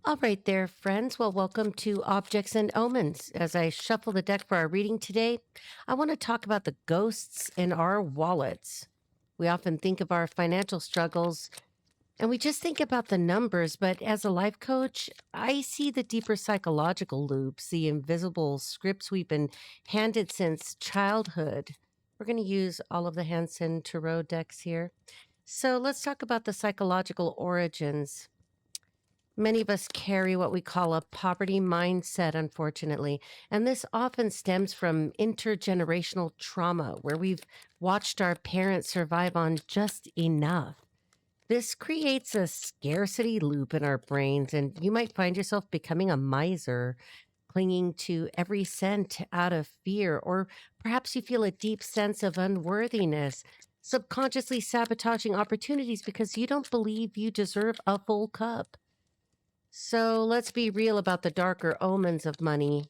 All right, there, friends. Well, welcome to Objects and Omens. As I shuffle the deck for our reading today, I want to talk about the ghosts in our wallets. We often think of our financial struggles and we just think about the numbers, but as a life coach, I see the deeper psychological loops, the invisible scripts we've been handed since childhood. We're going to use all of the Hansen Tarot decks here. So let's talk about the psychological origins. Many of us carry what we call a poverty mindset, unfortunately. And this often stems from intergenerational trauma, where we've watched our parents survive on just enough. This creates a scarcity loop in our brains, and you might find yourself becoming a miser, clinging to every cent out of fear, or perhaps you feel a deep sense of unworthiness, subconsciously sabotaging opportunities because you don't believe you deserve a full cup. So let's be real about the darker omens of money.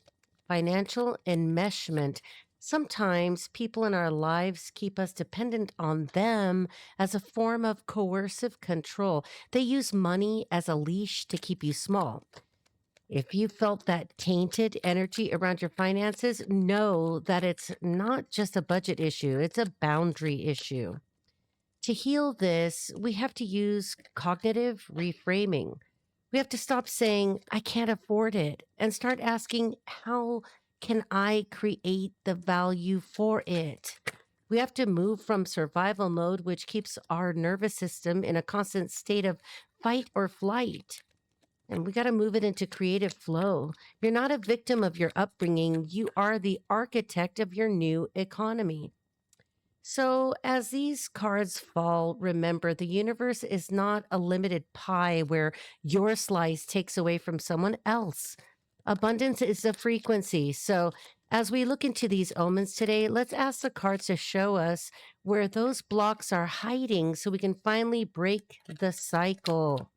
Financial enmeshment. Sometimes people in our lives keep us dependent on them as a form of coercive control. They use money as a leash to keep you small. If you felt that tainted energy around your finances, know that it's not just a budget issue, it's a boundary issue. To heal this, we have to use cognitive reframing. We have to stop saying, I can't afford it, and start asking, how can I create the value for it? We have to move from survival mode, which keeps our nervous system in a constant state of fight or flight. And we got to move it into creative flow. You're not a victim of your upbringing, you are the architect of your new economy. So, as these cards fall, remember the universe is not a limited pie where your slice takes away from someone else. Abundance is a frequency. So, as we look into these omens today, let's ask the cards to show us where those blocks are hiding so we can finally break the cycle.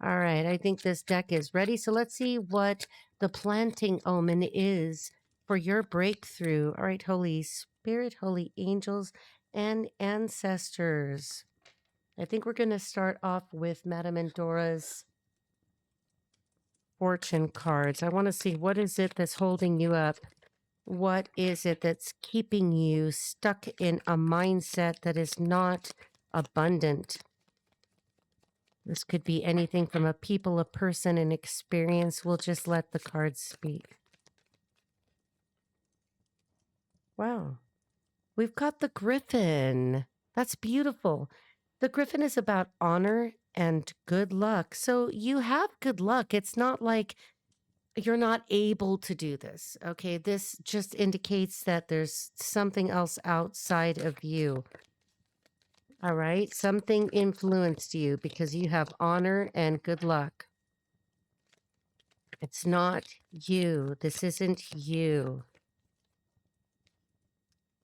All right, I think this deck is ready. So, let's see what the planting omen is for your breakthrough. All right, Holy Spirit, holy angels, and ancestors. I think we're going to start off with Madame Endora's fortune cards. I want to see, what is it that's holding you up? What is it that's keeping you stuck in a mindset that is not abundant? This could be anything from a people, a person, an experience. We'll just let the cards speak. Wow. We've got the Griffin. That's beautiful. The Griffin is about honor and good luck. So you have good luck. It's not like you're not able to do this. Okay. This just indicates that there's something else outside of you. All right. Something influenced you because you have honor and good luck. It's not you. This isn't you.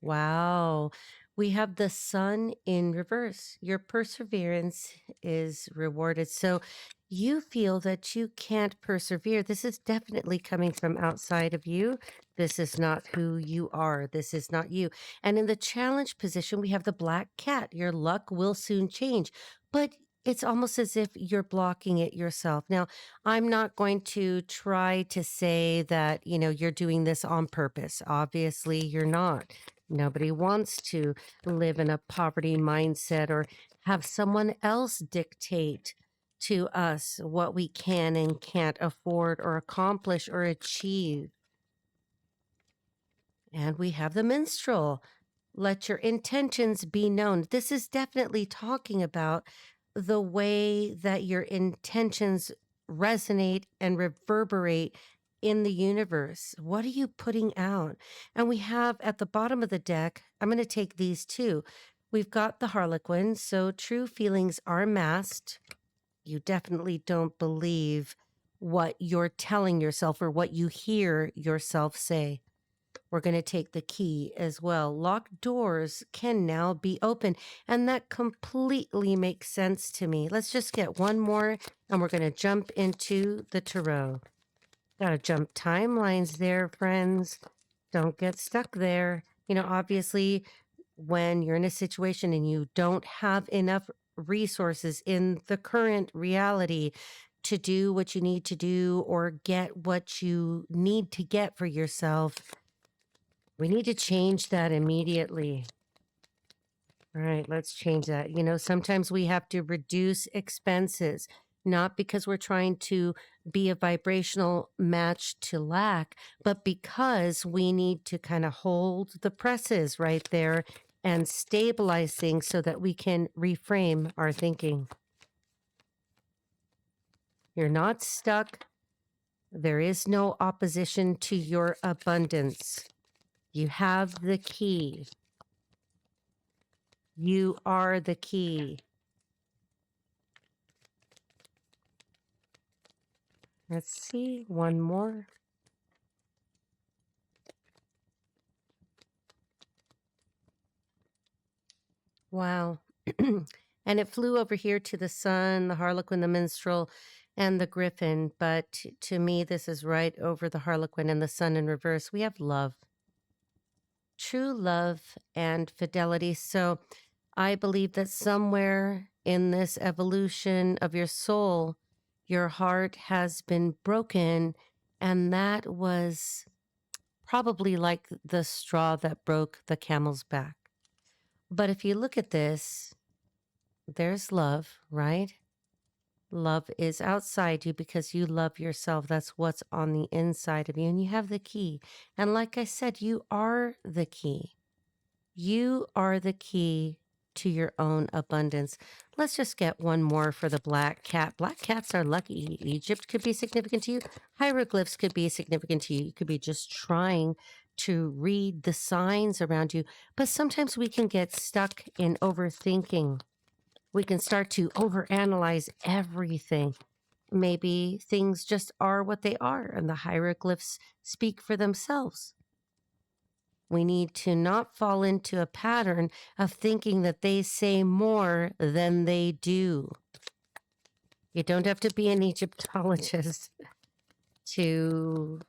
Wow. We have the sun in reverse. Your perseverance is rewarded. So you feel that you can't persevere. This is definitely coming from outside of you. This is not who you are. This is not you. And in the challenge position, we have the black cat. Your luck will soon change. But it's almost as if you're blocking it yourself. Now, I'm not going to try to say that, you're doing this on purpose. Obviously, you're not. Nobody wants to live in a poverty mindset or have someone else dictate to us what we can and can't afford or accomplish or achieve. And we have the minstrel. Let your intentions be known. This is definitely talking about the way that your intentions resonate and reverberate in the universe. What are you putting out? And we have at the bottom of the deck, I'm going to take these two. We've got the Harlequin. So true feelings are masked. You definitely don't believe what you're telling yourself or what you hear yourself say. We're going to take the key as well. Locked doors can now be open. And that completely makes sense to me. Let's just get one more and we're going to jump into the tarot. Got to jump timelines there, friends. Don't get stuck there. Obviously, when you're in a situation and you don't have enough resources in the current reality, to do what you need to do or get what you need to get for yourself, we need to change that immediately. All right, let's change that. Sometimes we have to reduce expenses, not because we're trying to be a vibrational match to lack, but because we need to kind of hold the presses right there and stabilize things so that we can reframe our thinking. You're not stuck. There is no opposition to your abundance. You have the key. You are the key. Let's see, one more. Wow. And it flew over here to the sun, the harlequin, the minstrel, and the griffin. But to me, this is right over the harlequin and the sun in reverse. We have love, true love and fidelity. So I believe that somewhere in this evolution of your soul, your heart has been broken. And that was probably like the straw that broke the camel's back. But if you look at this, there's love, right? Love is outside you because you love yourself. That's what's on the inside of you. And you have the key. And like I said, you are the key. You are the key to your own abundance. Let's just get one more for the black cat. Black cats are lucky. Egypt could be significant to you. Hieroglyphs could be significant to you. You could be just trying to read the signs around you. But sometimes we can get stuck in overthinking. We can start to overanalyze everything. Maybe things just are what they are, and the hieroglyphs speak for themselves. We need to not fall into a pattern of thinking that they say more than they do. You don't have to be an Egyptologist to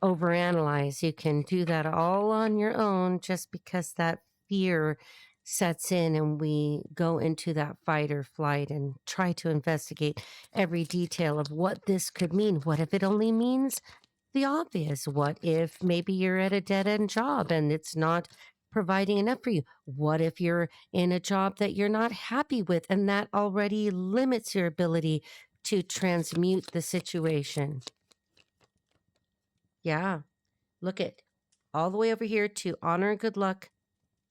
overanalyze. You can do that all on your own just because that fear sets in and we go into that fight or flight and try to investigate every detail of what this could mean. What if it only means the obvious? What if maybe you're at a dead-end job and it's not providing enough for you? What if you're in a job that you're not happy with and that already limits your ability to transmute the situation? Yeah. Look at all the way over here to honor and good luck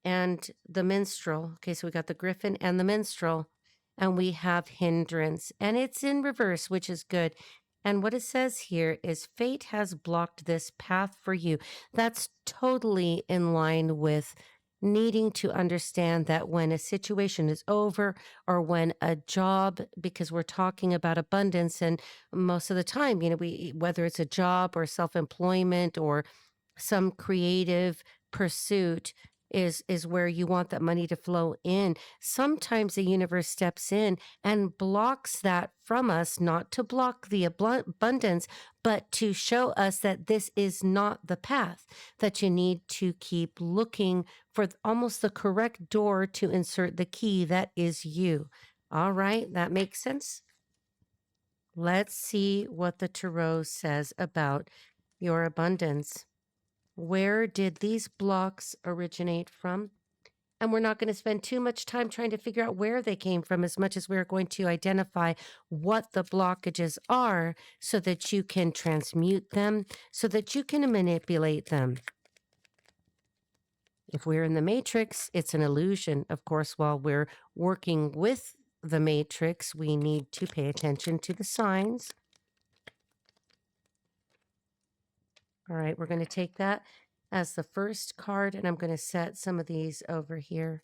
and the minstrel. Okay, so we got the griffin and the minstrel, and we have hindrance, and it's in reverse, which is good. And what it says here is fate has blocked this path for you. That's totally in line with needing to understand that when a situation is over or when a job, because we're talking about abundance, and most of the time, whether it's a job or self-employment or some creative pursuit is where you want that money to flow in. Sometimes the universe steps in and blocks that from us, not to block the abundance, but to show us that this is not the path, that you need to keep looking for almost the correct door to insert the key that is you. All right, that makes sense? Let's see what the tarot says about your abundance. Where did these blocks originate from? And we're not going to spend too much time trying to figure out where they came from as much as we're going to identify what the blockages are so that you can transmute them, so that you can manipulate them. If we're in the matrix, it's an illusion. Of course, while we're working with the matrix, we need to pay attention to the signs. All right, we're going to take that as the first card, and I'm going to set some of these over here.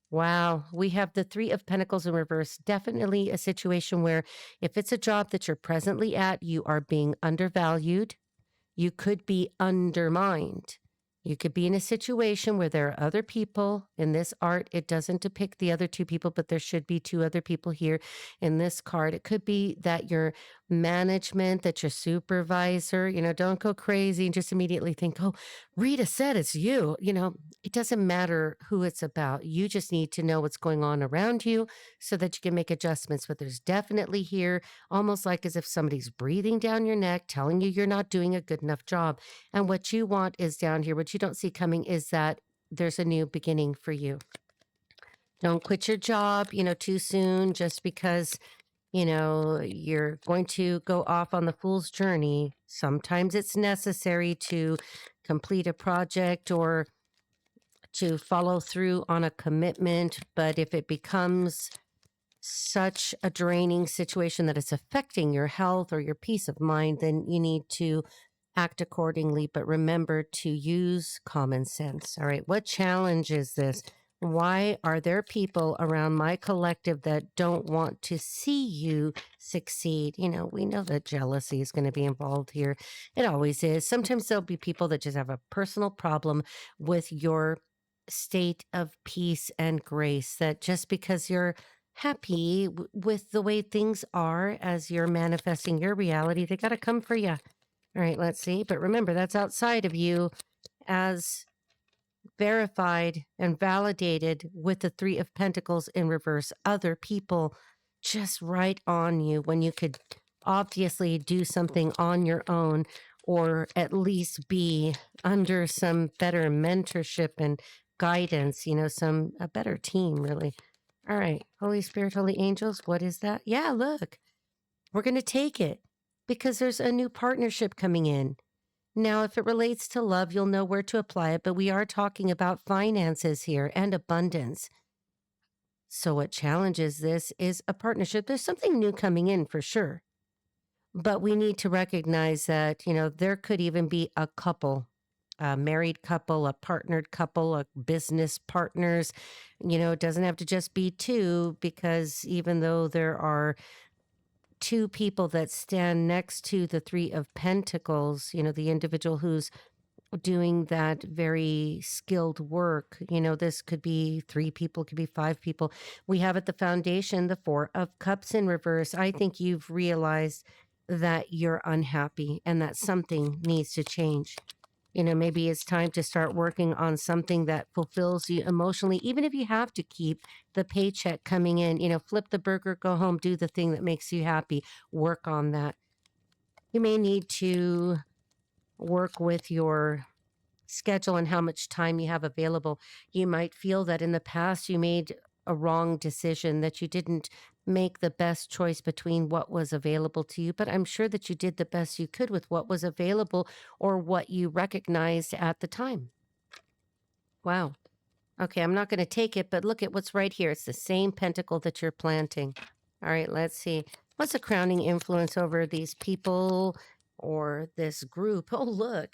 Wow, we have the Three of Pentacles in reverse. Definitely a situation where if it's a job that you're presently at, you are being undervalued. You could be undermined. You could be in a situation where there are other people in this art. It doesn't depict the other two people, but there should be two other people here in this card. It could be that your management, that your supervisor, don't go crazy and just immediately think, oh, Rita said it's you. It doesn't matter who it's about. You just need to know what's going on around you so that you can make adjustments. But there's definitely here almost like as if somebody's breathing down your neck, telling you you're not doing a good enough job. And what you want is down here, what you don't see coming is that there's a new beginning for you. Don't quit your job, too soon just because, you're going to go off on the fool's journey. Sometimes it's necessary to complete a project or to follow through on a commitment. But if it becomes such a draining situation that it's affecting your health or your peace of mind, then you need to act accordingly. But remember to use common sense. All right. What challenge is this? Why are there people around my collective that don't want to see you succeed? We know that jealousy is going to be involved here. It always is. Sometimes there'll be people that just have a personal problem with your state of peace and grace, that just because you're happy with the way things are as you're manifesting your reality, they got to come for you. All right, let's see. But remember, that's outside of you, as verified and validated with the Three of Pentacles in reverse. Other people just right on you when you could obviously do something on your own, or at least be under some better mentorship and guidance, a better team, really. All right, Holy Spirit, Holy Angels, what is that? Yeah, look, we're going to take it because there's a new partnership coming in. Now, if it relates to love, you'll know where to apply it, but we are talking about finances here and abundance. So what challenges this is a partnership. There's something new coming in for sure, but we need to recognize that, there could even be a couple, a married couple, a partnered couple, a business partners. It doesn't have to just be two, because even though there are two people that stand next to the Three of Pentacles, the individual who's doing that very skilled work, this could be three people, could be five people. We have at the foundation the Four of Cups in reverse. I think you've realized that you're unhappy and that something needs to change. Maybe it's time to start working on something that fulfills you emotionally, even if you have to keep the paycheck coming in. Flip the burger, go home, do the thing that makes you happy, work on that. You may need to work with your schedule and how much time you have available. You might feel that in the past you made a wrong decision, that you didn't make the best choice between what was available to you, but I'm sure that you did the best you could with what was available or what you recognized at the time. Wow. Okay, I'm not going to take it, but look at what's right here. It's the same pentacle that you're planting. All right, let's see. What's a crowning influence over these people or this group? Oh, look.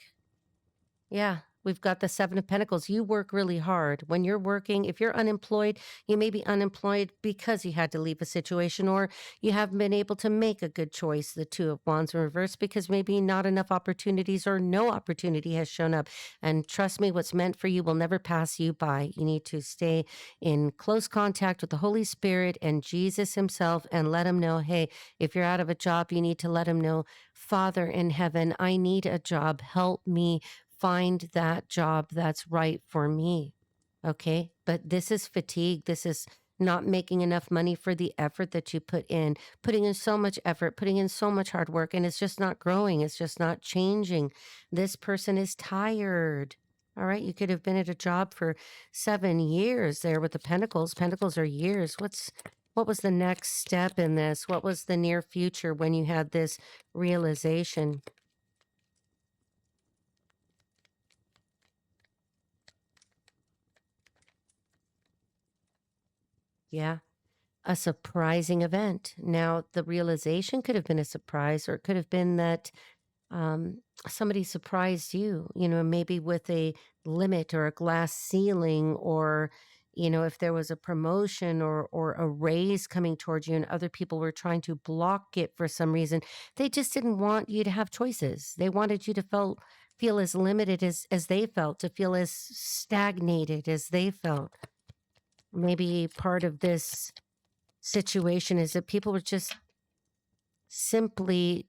Yeah, we've got the Seven of Pentacles. You work really hard. When you're working, if you're unemployed, you may be unemployed because you had to leave a situation, or you haven't been able to make a good choice. The Two of Wands in reverse, because maybe not enough opportunities or no opportunity has shown up. And trust me, what's meant for you will never pass you by. You need to stay in close contact with the Holy Spirit and Jesus himself and let him know, hey, if you're out of a job, you need to let him know, Father in heaven, I need a job. Help me find that job that's right for me. Okay. But this is fatigue. This is not making enough money for the effort that you putting in so much effort, putting in so much hard work, and it's just not growing. It's just not changing. This person is tired. All right. You could have been at a job for 7 years there with the Pentacles. Pentacles are years. What was the next step in this? What was the near future when you had this realization? Yeah. A surprising event. Now, the realization could have been a surprise, or it could have been that somebody surprised you, maybe with a limit or a glass ceiling, or, if there was a promotion or a raise coming towards you and other people were trying to block it for some reason. They just didn't want you to have choices. They wanted you to feel as limited as they felt, to feel as stagnated as they felt. Maybe part of this situation is that people were just simply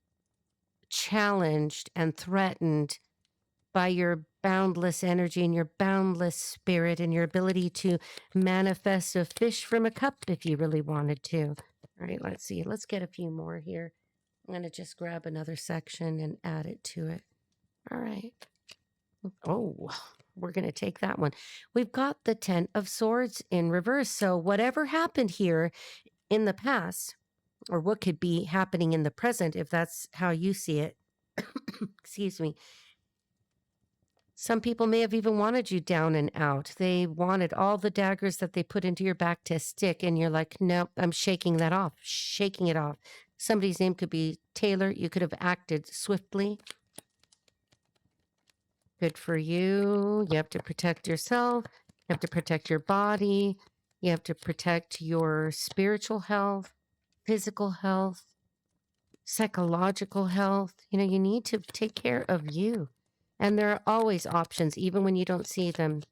challenged and threatened by your boundless energy and your boundless spirit and your ability to manifest a fish from a cup if you really wanted to. All right, let's see. Let's get a few more here. I'm going to just grab another section and add it to it. All right. Oh, we're going to take that one. We've got the 10 of Swords in reverse. So whatever happened here in the past, or what could be happening in the present, if that's how you see it, excuse me, some people may have even wanted you down and out. They wanted all the daggers that they put into your back to stick, and you're like, nope, I'm shaking that off, shaking it off. Somebody's name could be Taylor. You could have acted swiftly. Good for you. You have to protect yourself. You have to protect your body. You have to protect your spiritual health, physical health, psychological health. You know, you need to take care of you. And there are always options, even when you don't see them.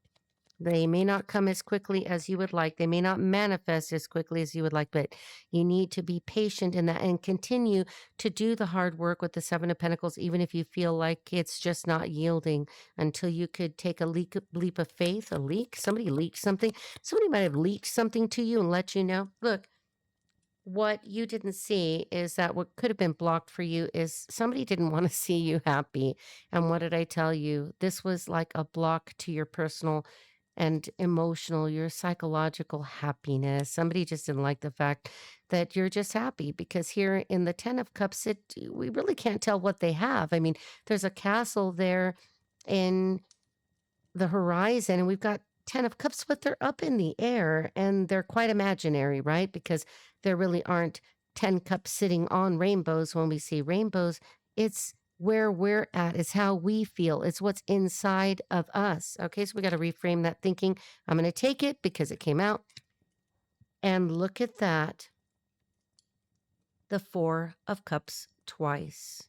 They may not come as quickly as you would like. They may not manifest as quickly as you would like, but you need to be patient in that and continue to do the hard work with the Seven of Pentacles, even if you feel like it's just not yielding, until you could take a leap of faith. A leak? Somebody leaked something. Somebody might have leaked something to you and let you know. Look, what you didn't see is that what could have been blocked for you is somebody didn't want to see you happy. And what did I tell you? This was like a block to your personal and emotional, your psychological happiness. Somebody just didn't like the fact that you're just happy, because here in the 10 of Cups, we really can't tell what they have. I mean, there's a castle there in the horizon, and we've got 10 of Cups, but they're up in the air and they're quite imaginary, right? Because there really aren't 10 cups sitting on rainbows when we see rainbows. It's where we're at, it's how we feel, it's what's inside of us. Okay, so we got to reframe that thinking. I'm going to take it because it came out. And look at that. The 4 of Cups twice.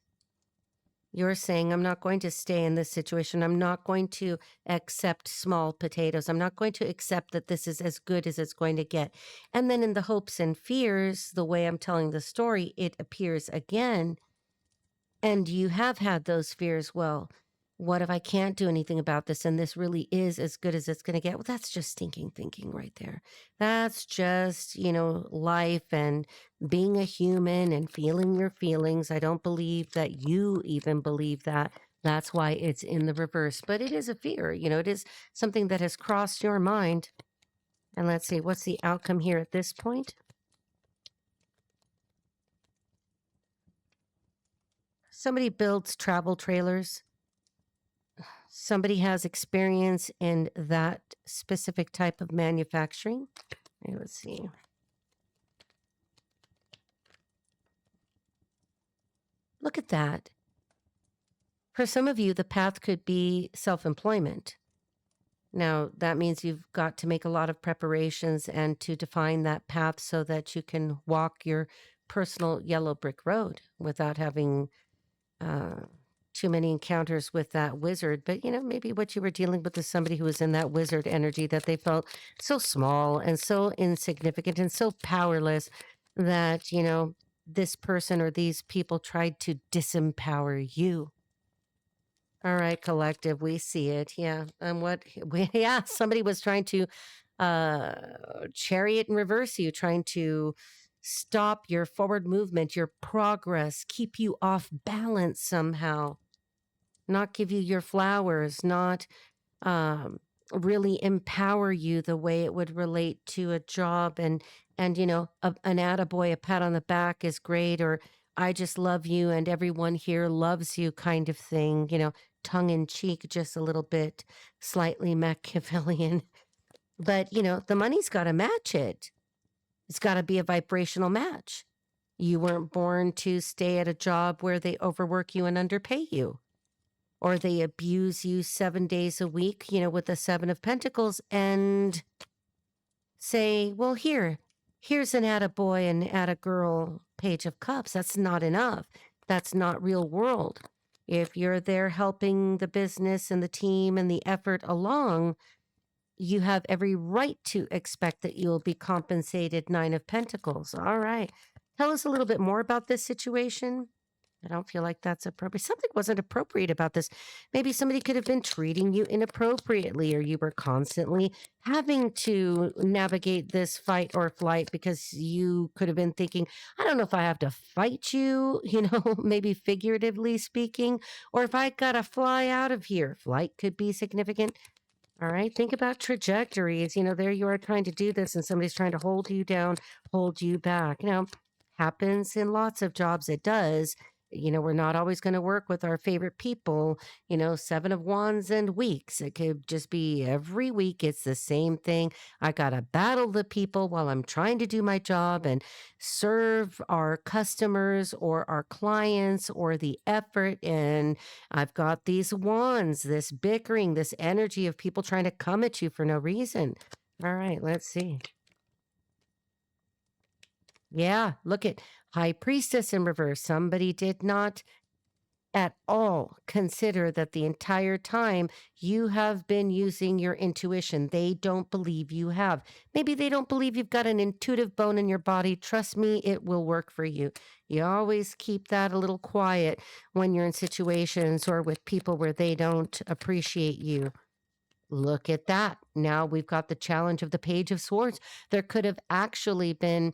You're saying, I'm not going to stay in this situation. I'm not going to accept small potatoes. I'm not going to accept that this is as good as it's going to get. And then in the hopes and fears, the way I'm telling the story, it appears again. And you have had those fears. Well, what if I can't do anything about this and this really is as good as it's going to get? Well, that's just stinking thinking right there. That's just, life and being a human and feeling your feelings. I don't believe that you even believe that. That's why it's in the reverse. But it is a fear. It is something that has crossed your mind. And let's see, what's the outcome here at this point? Somebody builds travel trailers. Somebody has experience in that specific type of manufacturing. Okay, let's see. Look at that. For some of you, the path could be self-employment. Now, that means you've got to make a lot of preparations and to define that path so that you can walk your personal yellow brick road without having too many encounters with that wizard. But, maybe what you were dealing with is somebody who was in that wizard energy, that they felt so small and so insignificant and so powerless that, this person or these people tried to disempower you. All right, collective, we see it. Yeah. And somebody was trying to chariot and reverse you, trying to stop your forward movement, your progress, keep you off balance somehow, not give you your flowers, not really empower you the way it would relate to a job and an attaboy, a pat on the back is great, or I just love you and everyone here loves you kind of thing, tongue in cheek, just a little bit, slightly Machiavellian. But, the money's got to match it. It's got to be a vibrational match. You weren't born to stay at a job where they overwork you and underpay you, or they abuse you 7 days a week, with the 7 of Pentacles, and say, well, here's an attaboy and attagirl page of cups. That's not enough. That's not real world. If you're there helping the business and the team and the effort along, you have every right to expect that you'll be compensated. Nine of Pentacles. All right. Tell us a little bit more about this situation. I don't feel like that's appropriate. Something wasn't appropriate about this. Maybe somebody could have been treating you inappropriately, or you were constantly having to navigate this fight or flight because you could have been thinking, I don't know if I have to fight you, maybe figuratively speaking, or if I got to fly out of here. Flight could be significant. All right. Think about trajectories. There you are trying to do this and somebody's trying to hold you down, hold you back. Happens in lots of jobs. It does. We're not always going to work with our favorite people, Seven of Wands and weeks. It could just be every week. It's the same thing. I got to battle the people while I'm trying to do my job and serve our customers or our clients or the effort. And I've got these wands, this bickering, this energy of people trying to come at you for no reason. All right, let's see. Yeah, look at High Priestess in reverse. Somebody did not at all consider that the entire time you have been using your intuition. They don't believe you have. Maybe they don't believe you've got an intuitive bone in your body. Trust me, it will work for you. You always keep that a little quiet when you're in situations or with people where they don't appreciate you. Look at that. Now we've got the challenge of the Page of Swords. There could have actually been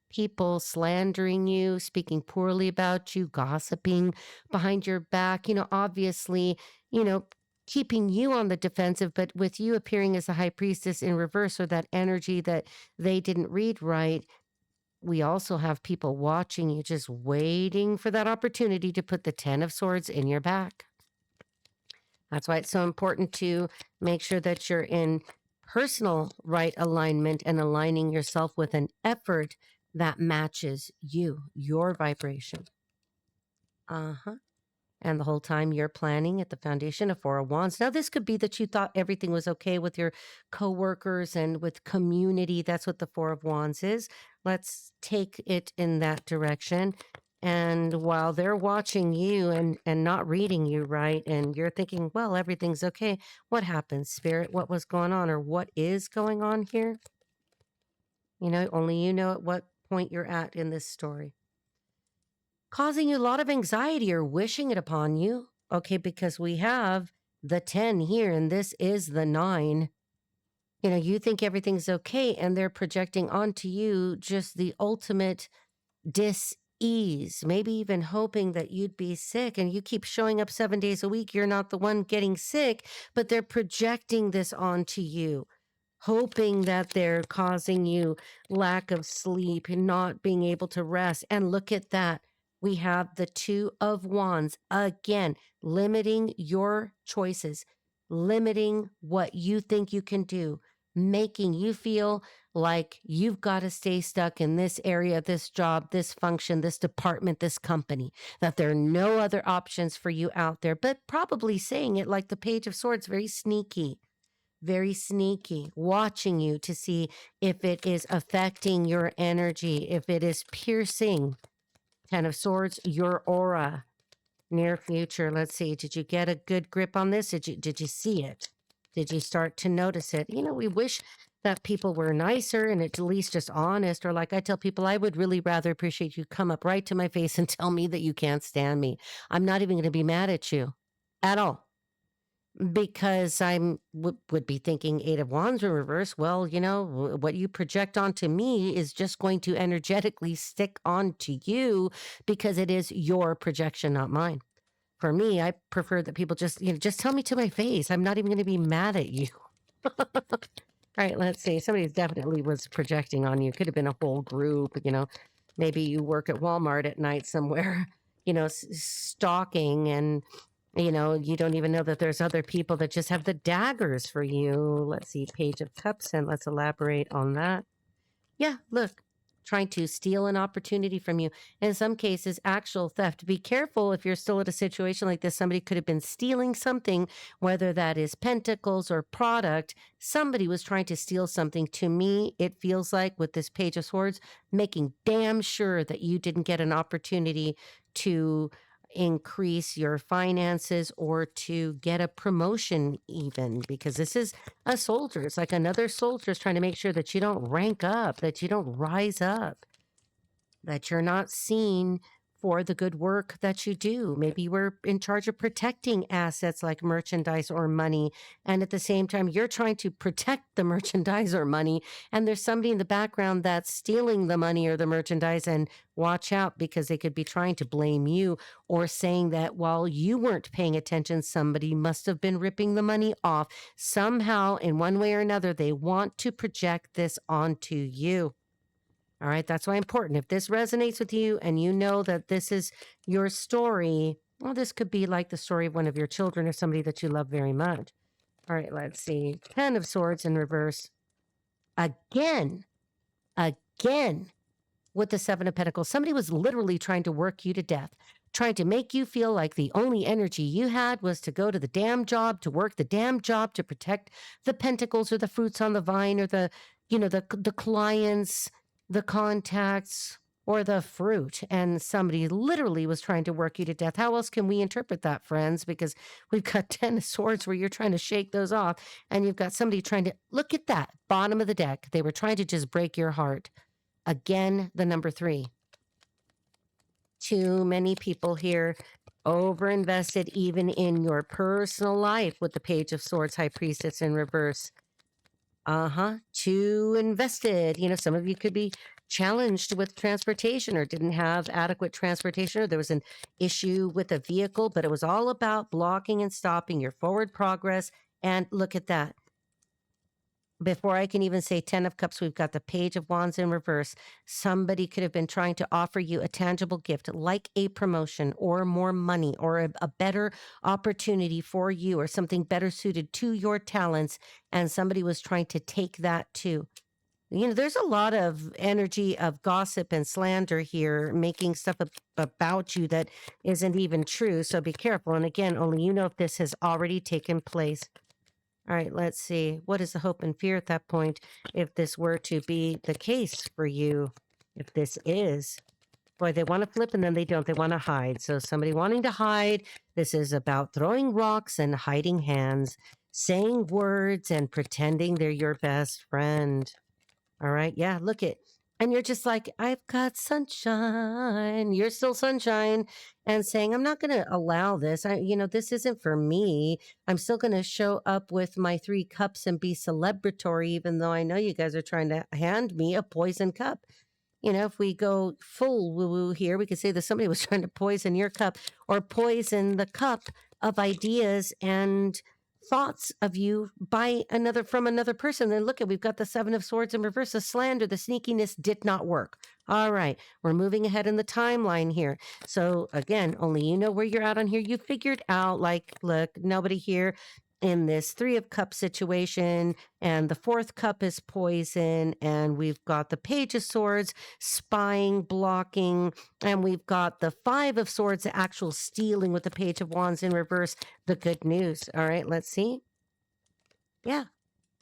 people slandering you, speaking poorly about you, gossiping behind your back, obviously, keeping you on the defensive, but with you appearing as a high priestess in reverse, or that energy that they didn't read right. We also have people watching you, just waiting for that opportunity to put the 10 of Swords in your back. That's why it's so important to make sure that you're in personal right alignment and aligning yourself with an effort that matches you, your vibration. And the whole time you're planning at the foundation of Four of Wands. Now, this could be that you thought everything was okay with your coworkers and with community. That's what the Four of Wands is. Let's take it in that direction. And while they're watching you and not reading you right, and you're thinking, well, everything's okay, what happens, Spirit? What was going on, or what is going on here? Only you know at what point you're at in this story. Causing you a lot of anxiety or wishing it upon you. Okay, because we have the 10 here, and this is the 9. You think everything's okay, and they're projecting onto you just the ultimate dis-ease, maybe even hoping that you'd be sick, and you keep showing up 7 days a week. You're not the one getting sick, but they're projecting this onto you, hoping that they're causing you lack of sleep and not being able to rest. And look at that. We have the 2 of Wands again, limiting your choices, limiting what you think you can do, making you feel like you've got to stay stuck in this area, this job, this function, this department, this company, that there are no other options for you out there, but probably saying it like the Page of Swords, very sneaky, watching you to see if it is affecting your energy, if it is piercing, 10 of Swords, your aura. Near future, let's see, did you get a good grip on this? Did you see it? Did you start to notice it? We wish that people were nicer and at least just honest, or like I tell people, I would really rather appreciate you come up right to my face and tell me that you can't stand me. I'm not even going to be mad at you at all, because would be thinking 8 of Wands in reverse. Well, what you project onto me is just going to energetically stick onto you, because it is your projection, not mine. For me, I prefer that people just tell me to my face. I'm not even going to be mad at you. All right, let's see. Somebody definitely was projecting on you. Could have been a whole group, maybe you work at Walmart at night somewhere, stalking, and you don't even know that there's other people that just have the daggers for you. Let's see, Page of Cups, and let's elaborate on that. Yeah, look, trying to steal an opportunity from you. In some cases, actual theft. Be careful if you're still at a situation like this. Somebody could have been stealing something, whether that is pentacles or product. Somebody was trying to steal something. To me, it feels like with this Page of Swords, making damn sure that you didn't get an opportunity to increase your finances or to get a promotion, even because this is a soldier. It's like another soldier is trying to make sure that you don't rank up, that you don't rise up, that you're not seen for the good work that you do. Maybe you were in charge of protecting assets like merchandise or money. And at the same time, you're trying to protect the merchandise or money. And there's somebody in the background that's stealing the money or the merchandise. And watch out, because they could be trying to blame you or saying that while you weren't paying attention, somebody must have been ripping the money off. Somehow, in one way or another, they want to project this onto you. All right, that's why important. If this resonates with you and you know that this is your story, well, this could be like the story of one of your children or somebody that you love very much. All right, let's see. 10 of Swords in reverse. Again, again, with the Seven of Pentacles. Somebody was literally trying to work you to death, trying to make you feel like the only energy you had was to go to the damn job, to work the damn job, to protect the pentacles or the fruits on the vine or the clients, the contacts, or the fruit. And somebody literally was trying to work you to death. How else can we interpret that, friends? Because we've got 10 of Swords where you're trying to shake those off, and you've got somebody trying to look at that bottom of the deck. They were trying to just break your heart. Again, the number 3. Too many people here overinvested even in your personal life with the Page of Swords, High Priestess in reverse. Too invested. Some of you could be challenged with transportation or didn't have adequate transportation, or there was an issue with a vehicle, but it was all about blocking and stopping your forward progress. And look at that. Before I can even say 10 of Cups, we've got the Page of Wands in reverse. Somebody could have been trying to offer you a tangible gift like a promotion or more money or a better opportunity for you or something better suited to your talents. And somebody was trying to take that too. There's a lot of energy of gossip and slander here, making stuff about you that isn't even true. So be careful. And again, only you know if this has already taken place. All right, let's see. What is the hope and fear at that point if this were to be the case for you? If this is, boy, they want to flip and then they don't. They want to hide. So somebody wanting to hide. This is about throwing rocks and hiding hands, saying words and pretending they're your best friend. All right, yeah, look it. And you're just like, I've got sunshine. You're still sunshine, and saying, I'm not going to allow this. This isn't for me. I'm still going to show up with my 3 cups and be celebratory, even though I know you guys are trying to hand me a poison cup. If we go full woo-woo here, we could say that somebody was trying to poison your cup or poison the cup of ideas and thoughts of you from another person. Then look at, we've got the 7 of Swords in reverse. The slander, the sneakiness did not work. All right, we're moving ahead in the timeline here. So again, only you know where you're at on here. You figured out, like, look, nobody here in this 3 of Cups situation, and the 4th cup is poison, and we've got the Page of Swords spying, blocking, and we've got the 5 of Swords, the actual stealing with the Page of Wands in reverse, the good news. All right, let's see. Yeah.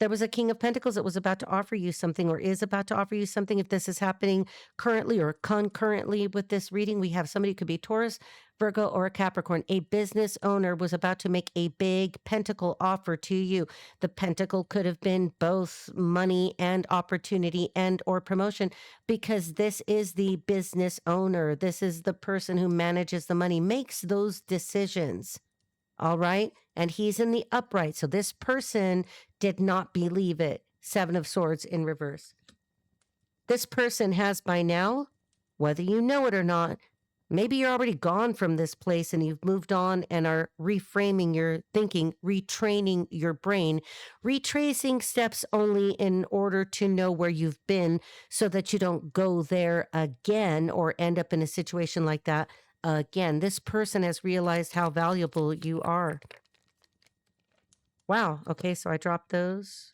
There was a King of Pentacles that was about to offer you something or is about to offer you something. If this is happening currently or concurrently with this reading, we have somebody who could be Taurus, Virgo, or a Capricorn. A business owner was about to make a big pentacle offer to you. The pentacle could have been both money and opportunity and or promotion, because this is the business owner. This is the person who manages the money, makes those decisions. All right. And he's in the upright. So this person did not believe it. 7 of Swords in reverse. This person has by now, whether you know it or not, maybe you're already gone from this place and you've moved on and are reframing your thinking, retraining your brain, retracing steps only in order to know where you've been so that you don't go there again or end up in a situation like that again. This person has realized how valuable you are. Wow. Okay, so I dropped those.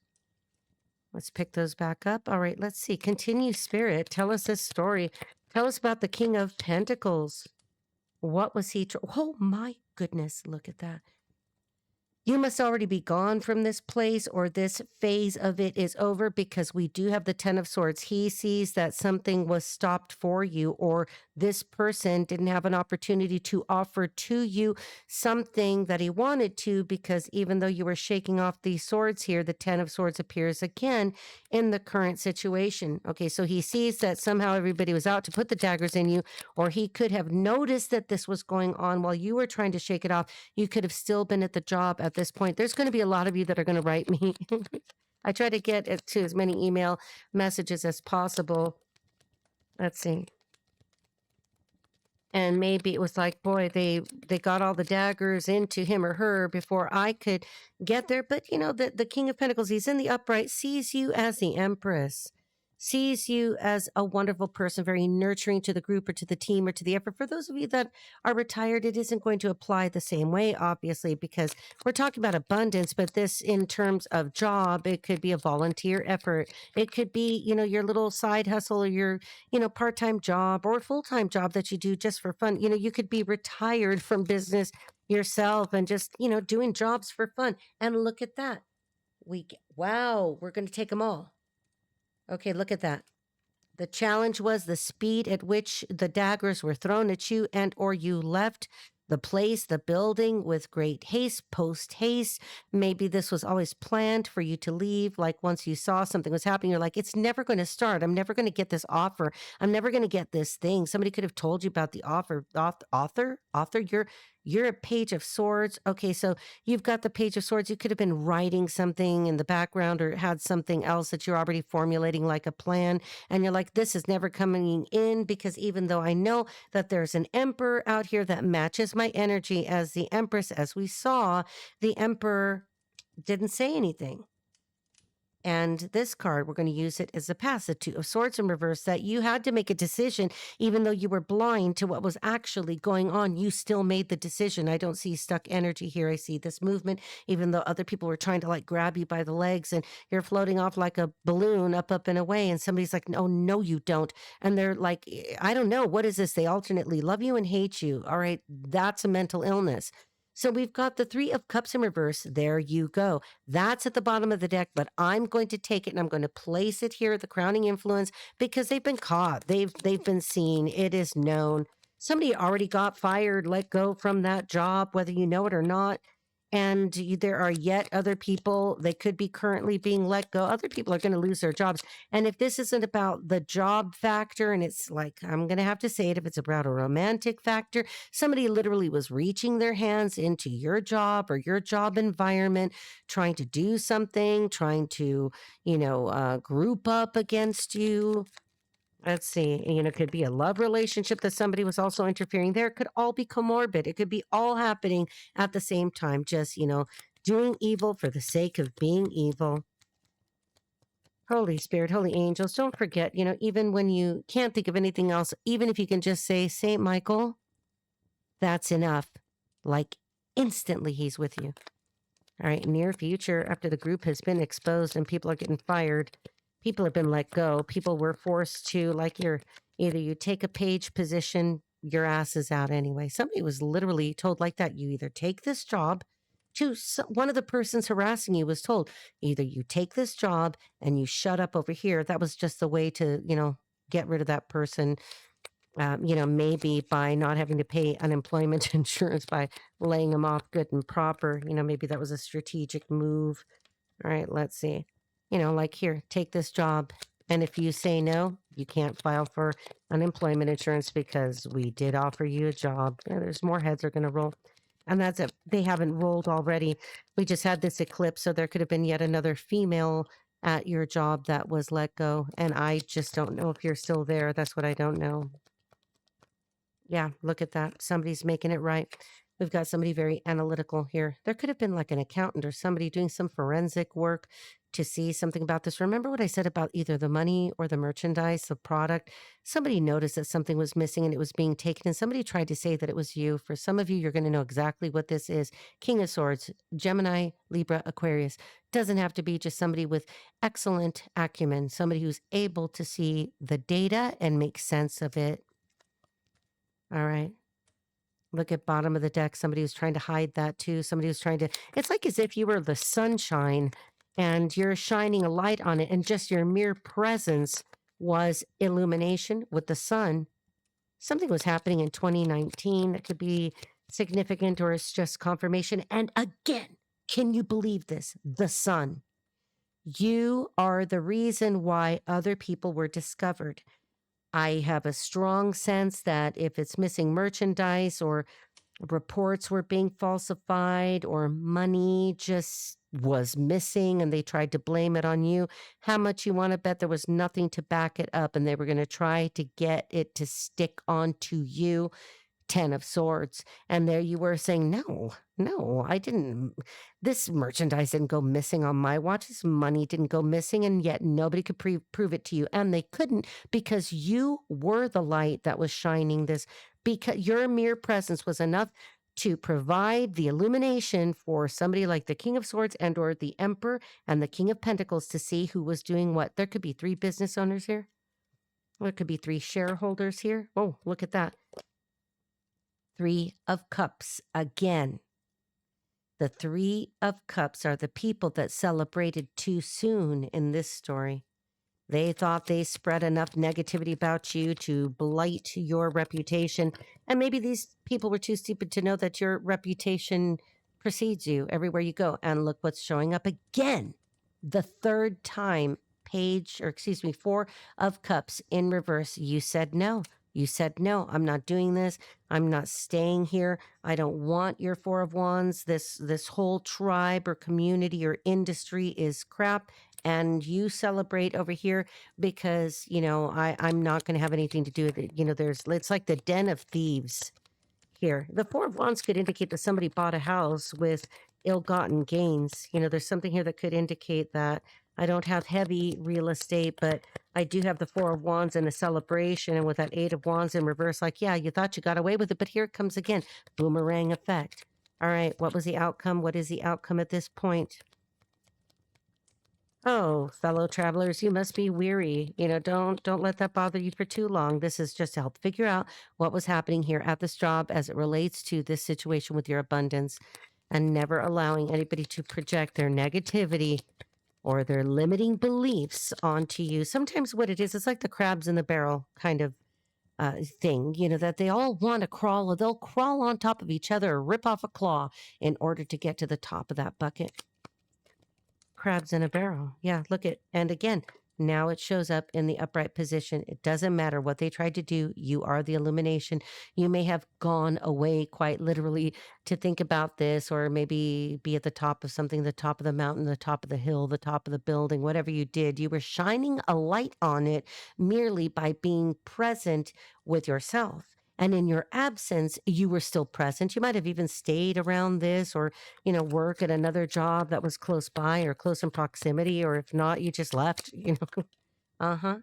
Let's pick those back up. All right, let's see. Continue, Spirit. Tell us this story. Tell us about the King of Pentacles. What was he? Oh, my goodness. Look at that. You must already be gone from this place, or this phase of it is over, because we do have the Ten of Swords. He sees that something was stopped for you, or this person didn't have an opportunity to offer to you something that he wanted to, because even though you were shaking off these swords here, the Ten of Swords appears again in the current situation. Okay, so he sees that somehow everybody was out to put the daggers in you, or he could have noticed that this was going on while you were trying to shake it off. You could have still been at the job at this point. There's going to be a lot of you that are going to write me. I try to get it to as many email messages as possible. Let's see. And maybe it was like, boy, they got all the daggers into him or her before I could get there. But you know, the King of Pentacles, he's in the upright, sees you as the Empress, sees you as a wonderful person, very nurturing to the group or to the team or to the effort. For those of you that are retired, it isn't going to apply the same way, obviously, because we're talking about abundance. But this, in terms of job, it could be a volunteer effort. It could be, you know, your little side hustle, or your, you know, part-time job or full-time job that you do just for fun. You know, you could be retired from business yourself and just, you know, doing jobs for fun. And look at that. Wow, we're going to take them all. Okay, look at that. The challenge was the speed at which the daggers were thrown at you, and or you left the place, the building, with great haste, post haste. Maybe this was always planned for you to leave. Like once you saw something was happening, you're like, it's never going to start. I'm never going to get this offer. I'm never going to get this thing. Somebody could have told you about the offer. Author, you're a Page of Swords. Okay, so you've got the Page of Swords. You could have been writing something in the background, or had something else that you're already formulating, like a plan. And you're like, this is never coming in, because even though I know that there's an emperor out here that matches my energy as the Empress, as we saw, the Emperor didn't say anything. And this card, we're going to use it as a pass, the Two of Swords in reverse, that you had to make a decision, even though you were blind to what was actually going on. You still made the decision. I don't see stuck energy here. I see this movement, even though other people were trying to like grab you by the legs, and you're floating off like a balloon up and away. And somebody's like, oh, no, you don't. And they're like, I don't know. What is this? They alternately love you and hate you. All right. That's a mental illness. So we've got the Three of Cups in reverse. There you go. That's at the bottom of the deck, but I'm going to take it and I'm going to place it here at the crowning influence, because they've been caught. They've been seen. It is known. Somebody already got fired, let go from that job, whether you know it or not. And there are yet other people, they could be currently being let go. Other people are going to lose their jobs. And if this isn't about the job factor, and it's like, I'm going to have to say it, if it's about a romantic factor, somebody literally was reaching their hands into your job or your job environment, trying to do something, trying to, group up against you. Let's see, it could be a love relationship that somebody was also interfering there. It could all be comorbid. It could be all happening at the same time, just, doing evil for the sake of being evil. Holy Spirit, holy angels, don't forget, even when you can't think of anything else, even if you can just say, Saint Michael, that's enough. Like instantly he's with you. All right, near future, after the group has been exposed and people are getting fired, people have been let go. People were forced to, like, either you take a page position, your ass is out anyway. Somebody was literally told like that. You either take this job. One of the persons harassing you was told, either you take this job and you shut up over here. That was just the way to, get rid of that person. Maybe by not having to pay unemployment insurance, by laying them off good and proper. Maybe that was a strategic move. All right, let's see. Like here, take this job. And if you say no, you can't file for unemployment insurance because we did offer you a job. Yeah, there's more heads are going to roll. And that's it. They haven't rolled already. We just had this eclipse. So there could have been yet another female at your job that was let go. And I just don't know if you're still there. That's what I don't know. Yeah, look at that. Somebody's making it right. We've got somebody very analytical here. There could have been like an accountant or somebody doing some forensic work to see something about this. Remember what I said about either the money or the merchandise, the product? Somebody noticed that something was missing and it was being taken, and somebody tried to say that it was you. For some of you, you're going to know exactly what this is. King of Swords, Gemini, Libra, Aquarius. Doesn't have to be just somebody with excellent acumen, somebody who's able to see the data and make sense of it. All right. Look at bottom of the deck. Somebody was trying to hide that too. Somebody was trying to, it's like as if you were the sunshine and you're shining a light on it, and just your mere presence was illumination with the sun. Something was happening in 2019 that could be significant, or it's just confirmation. And again, can you believe this? The sun. You are the reason why other people were discovered. I have a strong sense that if it's missing merchandise, or reports were being falsified, or money just was missing and they tried to blame it on you, how much you want to bet there was nothing to back it up, and they were going to try to get it to stick onto you? 10 of swords. And there you were saying, no, I didn't. This merchandise didn't go missing on my watch. This money didn't go missing. And yet nobody could prove it to you. And they couldn't, because you were the light that was shining this, because your mere presence was enough to provide the illumination for somebody like the King of Swords and or the Emperor and the King of Pentacles to see who was doing what. There could be 3 business owners here. There could be 3 shareholders here. Oh, look at that. 3 of Cups again. The 3 of Cups are the people that celebrated too soon in this story. They thought they spread enough negativity about you to blight your reputation. And maybe these people were too stupid to know that your reputation precedes you everywhere you go. And look what's showing up again. The 3rd time, 4 of Cups in reverse. You said no. You said, no, I'm not doing this. I'm not staying here. I don't want your 4 of Wands. This whole tribe or community or industry is crap. And you celebrate over here because, I'm not going to have anything to do with it. It's like the den of thieves here. The 4 of Wands could indicate that somebody bought a house with ill-gotten gains. There's something here that could indicate that. I don't have heavy real estate, but I do have the 4 of Wands and a celebration. And with that 8 of Wands in reverse, like, yeah, you thought you got away with it, but here it comes again. Boomerang effect. All right, what was the outcome? What is the outcome at this point? Oh, fellow travelers, you must be weary. Don't let that bother you for too long. This is just to help figure out what was happening here at this job as it relates to this situation with your abundance, and never allowing anybody to project their negativity or their limiting beliefs onto you. Sometimes what it is, it's like the crabs in the barrel kind of thing, that they all want to crawl, or they'll crawl on top of each other or rip off a claw in order to get to the top of that bucket. Crabs in a barrel. Yeah, look at, and again, now it shows up in the upright position. It doesn't matter what they tried to do. You are the illumination. You may have gone away quite literally to think about this, or maybe be at the top of something, the top of the mountain, the top of the hill, the top of the building, whatever you did. You were shining a light on it merely by being present with yourself. And in your absence, you were still present. You might have even stayed around this, or, work at another job that was close by or close in proximity, or if not, you just left, Uh-huh.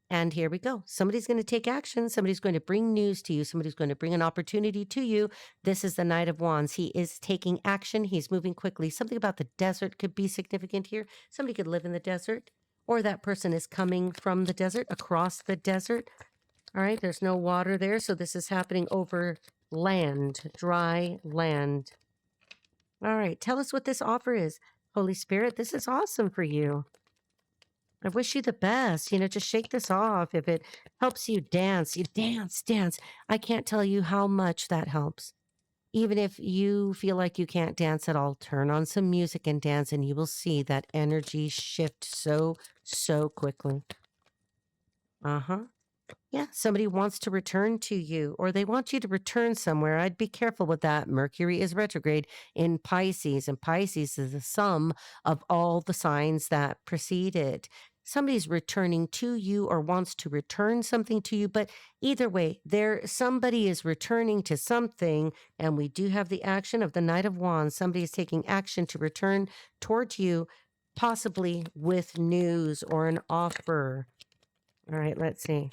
And here we go. Somebody's going to take action. Somebody's going to bring news to you. Somebody's going to bring an opportunity to you. This is the Knight of Wands. He is taking action. He's moving quickly. Something about the desert could be significant here. Somebody could live in the desert, or that person is coming from the desert, across the desert. All right, there's no water there, so this is happening over land, dry land. All right, tell us what this offer is. Holy Spirit, this is awesome for you. I wish you the best. Just shake this off. If it helps you dance, you dance. I can't tell you how much that helps. Even if you feel like you can't dance at all, turn on some music and dance, and you will see that energy shift so quickly. Uh-huh. Yeah, somebody wants to return to you, or they want you to return somewhere. I'd be careful with that. Mercury is retrograde in Pisces, and Pisces is the sum of all the signs that precede it. Somebody's returning to you or wants to return something to you, but either way, somebody is returning to something, and we do have the action of the Knight of Wands. Somebody is taking action to return towards you, possibly with news or an offer. All right, let's see.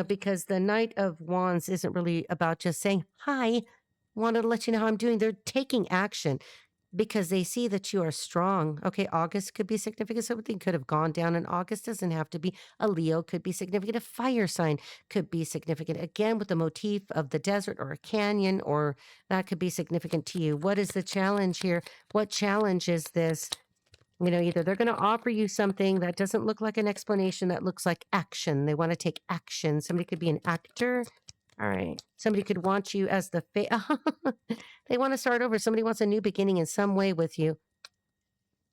Because the Knight of Wands isn't really about just saying, hi, wanted to let you know how I'm doing. They're taking action. because they see that you are strong. Okay, August could be significant. Something could have gone down in August, doesn't have to be. A Leo could be significant. A fire sign could be significant. Again, with the motif of the desert or a canyon, or that could be significant to you. What is the challenge here? What challenge is this? Either they're going to offer you something that doesn't look like an explanation, that looks like action. They want to take action. Somebody could be an actor. All right. Somebody could want you as the they want to start over. Somebody wants a new beginning in some way with you.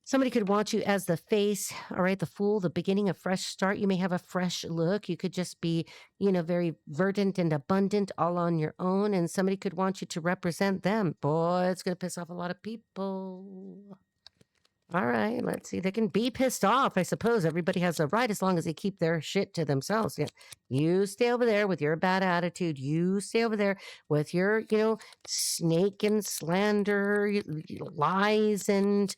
Somebody could want you as the face, all right, the fool, the beginning, a fresh start. You may have a fresh look. You could just be, very verdant and abundant all on your own. And somebody could want you to represent them. Boy, it's going to piss off a lot of people. All right, let's see. They can be pissed off. I suppose everybody has a right as long as they keep their shit to themselves. Yeah. You stay over there with your bad attitude. You stay over there with your, snake and slander, lies, and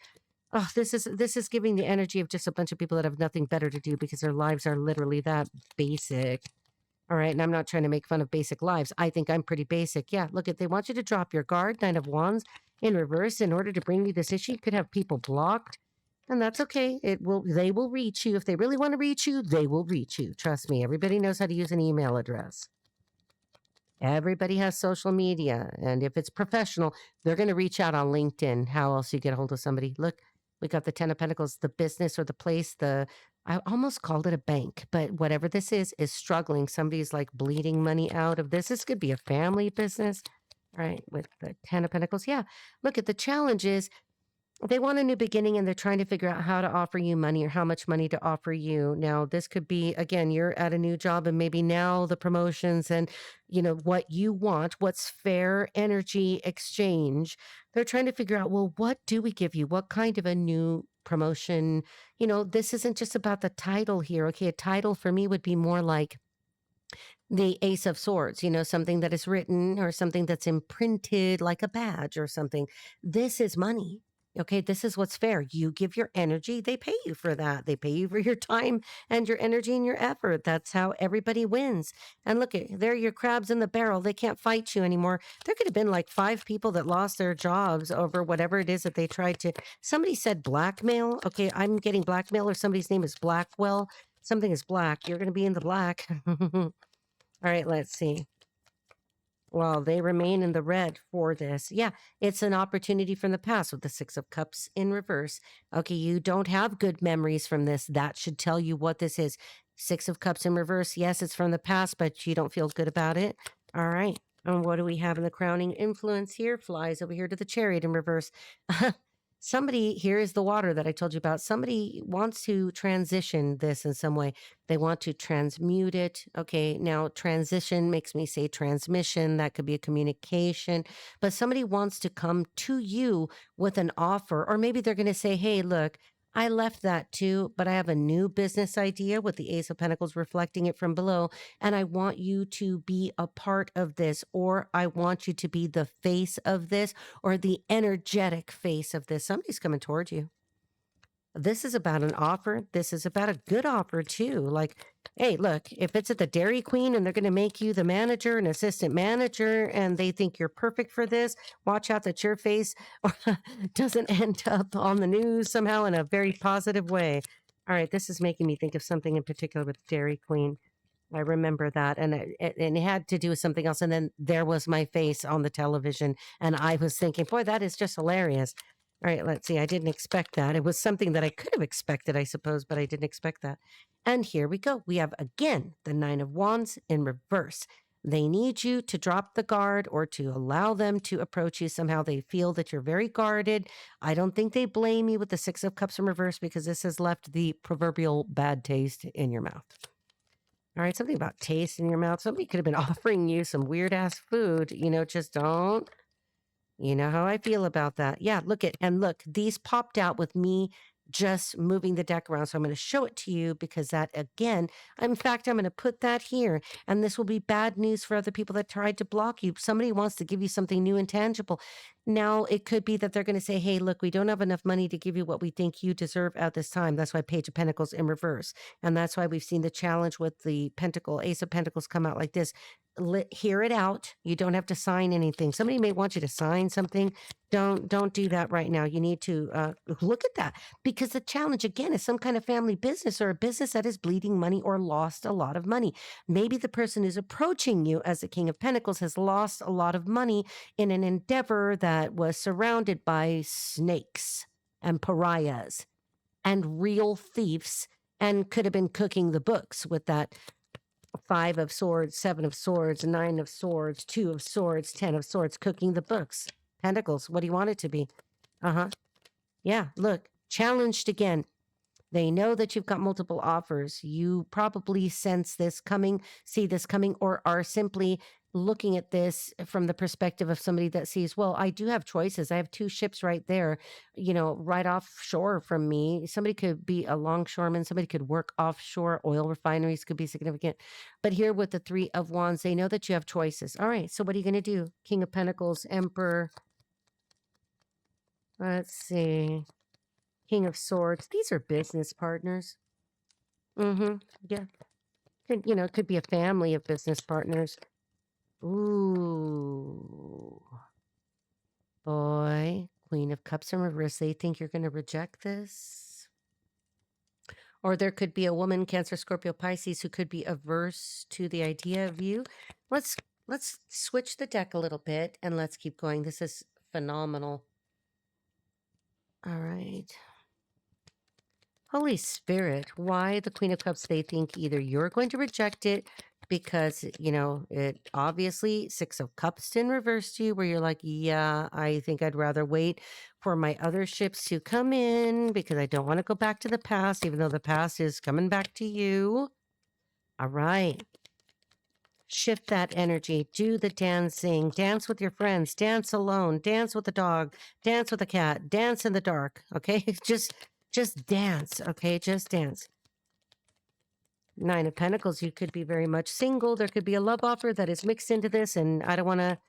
this is giving the energy of just a bunch of people that have nothing better to do because their lives are literally that basic. All right, and I'm not trying to make fun of basic lives. I think I'm pretty basic. Yeah, look, they want you to drop your guard, Nine of Wands, in reverse in order to bring you this issue. You could have people blocked, and that's okay. They will reach you. If they really want to reach you, they will reach you. Trust me, everybody knows how to use an email address. Everybody has social media, and if it's professional, they're going to reach out on LinkedIn. How else you get a hold of somebody? Look, we got the Ten of Pentacles, the business or the place, I almost called it a bank, but whatever this is struggling. Somebody's like bleeding money out of this. This could be a family business. All right, with the Ten of Pentacles. Yeah, look at the challenges. They want a new beginning and they're trying to figure out how to offer you money or how much money to offer you. Now, this could be, again, you're at a new job and maybe now the promotions and, what you want, what's fair energy exchange. They're trying to figure out, well, what do we give you? What kind of a new promotion? This isn't just about the title here. Okay, a title for me would be more like the Ace of Swords, something that is written or something that's imprinted like a badge or something. This is money. Okay, this is what's fair. You give your energy, they pay you for that. They pay you for your time and your energy and your effort. That's how everybody wins. And look, they're your crabs in the barrel. They can't fight you anymore. There could have been like 5 people that lost their jobs over whatever it is that they tried to. Somebody said blackmail. Okay, I'm getting blackmail, or somebody's name is Blackwell. Something is black. You're going to be in the black. All right, let's see. Well, they remain in the red for this. Yeah, it's an opportunity from the past with the Six of Cups in reverse. Okay, you don't have good memories from this. That should tell you what this is. Six of Cups in reverse. Yes, it's from the past, but you don't feel good about it. All right. And what do we have in the crowning influence here? Flies over here to the Chariot in reverse. Somebody, here is the water that I told you about. Somebody wants to transition this in some way. They want to transmute it. Okay, now transition makes me say transmission. That could be a communication. But somebody wants to come to you with an offer, or maybe they're going to say, hey, look, I left that too, but I have a new business idea with the Ace of Pentacles reflecting it from below. And I want you to be a part of this, or I want you to be the face of this, or the energetic face of this. Somebody's coming towards you. This is about an offer. This is about a good offer too. Like, hey, look, if it's at the Dairy Queen and they're going to make you the manager and assistant manager and they think you're perfect for this, watch out that your face doesn't end up on the news somehow in a very positive way. All right, this is making me think of something in particular with Dairy Queen. I remember that, and it had to do with something else. And then there was my face on the television, and I was thinking, boy, that is just hilarious. All right, let's see. I didn't expect that. It was something that I could have expected, I suppose, but I didn't expect that. And here we go. We have, again, the Nine of Wands in reverse. They need you to drop the guard or to allow them to approach you somehow. They feel that you're very guarded. I don't think they blame you with the Six of Cups in reverse because this has left the proverbial bad taste in your mouth. All right, something about taste in your mouth. Somebody could have been offering you some weird-ass food. Just don't. You know how I feel about that. Yeah, look, these popped out with me just moving the deck around. So I'm going to show it to you because that, again, in fact, I'm going to put that here. And this will be bad news for other people that tried to block you. Somebody wants to give you something new and tangible. Now, it could be that they're going to say, hey, look, we don't have enough money to give you what we think you deserve at this time. That's why Page of Pentacles in reverse. And that's why we've seen the challenge with the Ace of Pentacles come out like this. hear it out. You don't have to sign anything. Somebody may want you to sign something. Don't do that right now. You need to look at that, because the challenge again is some kind of family business or a business that is bleeding money or lost a lot of money. Maybe the person who's approaching you as the King of Pentacles has lost a lot of money in an endeavor that was surrounded by snakes and pariahs and real thieves, and could have been cooking the books with that 5 of swords, 7 of swords, 9 of swords, 2 of swords, 10 of swords, cooking the books. Pentacles, what do you want it to be? Yeah, look, challenged again. They know that you've got multiple offers. You probably sense this coming, see this coming, or are simply looking at this from the perspective of somebody that sees, well, I do have choices. I have 2 ships right there, right offshore from me. Somebody could be a longshoreman. Somebody could work offshore. Oil refineries could be significant. But here with the 3 of Wands, they know that you have choices. All right, so what are you going to do? King of Pentacles, Emperor. Let's see. King of Swords. These are business partners. Yeah. It could be a family of business partners. Ooh. Boy. Queen of Cups in reverse. They think you're going to reject this. Or there could be a woman, Cancer, Scorpio, Pisces, who could be averse to the idea of you. Let's switch the deck a little bit and let's keep going. This is phenomenal. All right. Holy Spirit, why the Queen of Cups? They think either you're going to reject it because, it obviously 6 of Cups in reverse to you, where you're like, yeah, I think I'd rather wait for my other ships to come in because I don't want to go back to the past, even though the past is coming back to you. All right. Shift that energy. Do the dancing. Dance with your friends. Dance alone. Dance with the dog. Dance with the cat. Dance in the dark. Okay? Just dance, okay? Just dance. 9 of Pentacles, you could be very much single. There could be a love offer that is mixed into this, and I don't want to,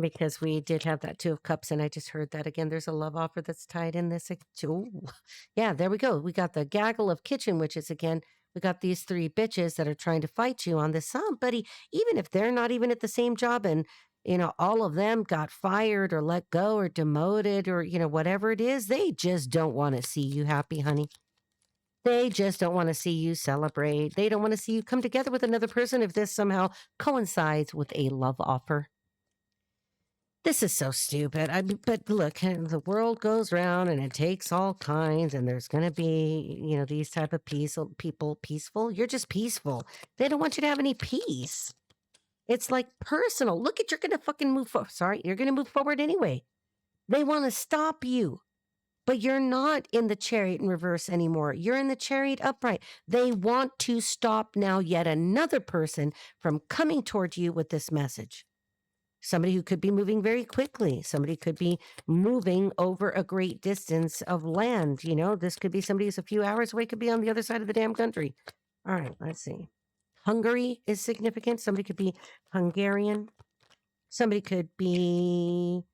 because we did have that 2 of Cups, and I just heard that again. There's a love offer that's tied in this. Ooh. Yeah, there we go. We got the gaggle of kitchen witches again. We got these 3 bitches that are trying to fight you on this. Somebody, even if they're not even at the same job, and all of them got fired or let go or demoted or, whatever it is, they just don't want to see you happy, honey. They just don't want to see you celebrate. They don't want to see you come together with another person if this somehow coincides with a love offer. This is so stupid. But look, the world goes round and it takes all kinds, and there's going to be, these type of people peaceful. You're just peaceful. They don't want you to have any peace. It's like personal. Look at, you're going to fucking move forward. Sorry, you're going to move forward anyway. They want to stop you, but you're not in the Chariot in reverse anymore. You're in the Chariot upright. They want to stop now yet another person from coming toward you with this message. Somebody who could be moving very quickly. Somebody could be moving over a great distance of land. This could be somebody who's a few hours away, could be on the other side of the damn country. All right, let's see. Hungary is significant. Somebody could be Hungarian. Somebody could be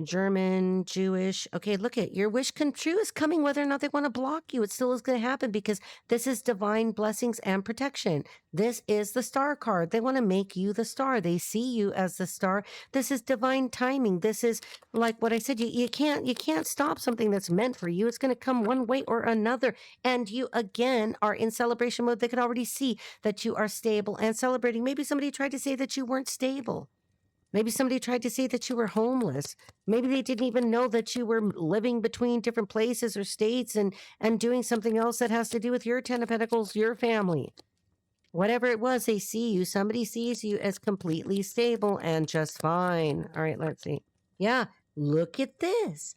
German, Jewish. Okay, look at your wish come true is coming, whether or not they want to block you. It still is going to happen because this is divine blessings and protection. This is the star card. They want to make you the star. They see you as the star. This is divine timing. This is like what I said. You can't stop something that's meant for you. It's going to come one way or another. And you again are in celebration mode. They can already see that you are stable and celebrating. Maybe somebody tried to say that you weren't stable. Maybe somebody tried to say that you were homeless. Maybe they didn't even know that you were living between different places or states and doing something else that has to do with your 10 of Pentacles, your family. Whatever it was, they see you. Somebody sees you as completely stable and just fine. All right, let's see. Yeah, look at this.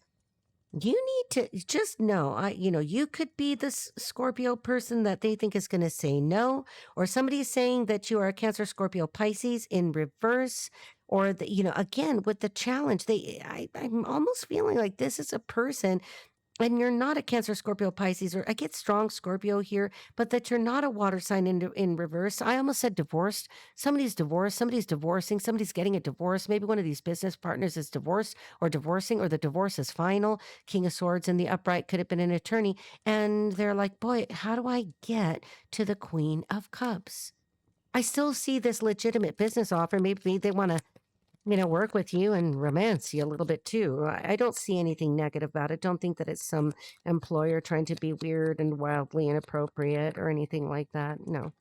You need to just know, you could be this Scorpio person that they think is going to say no, or somebody's saying that you are a Cancer, Scorpio, Pisces in reverse, or again, with the challenge, I'm almost feeling like this is a person And you're not a Cancer, Scorpio, Pisces, or I get strong Scorpio here, but that you're not a water sign in reverse. I almost said divorced. Somebody's divorced, somebody's divorcing, somebody's getting a divorce. Maybe one of these business partners is divorced or divorcing, or the divorce is final. King of Swords in the upright could have been an attorney. And they're like, boy, how do I get to the Queen of Cups? I still see this legitimate business offer. Maybe they want to work with you and romance you a little bit too. I don't see anything negative about it. Don't think that it's some employer trying to be weird and wildly inappropriate or anything like that. No,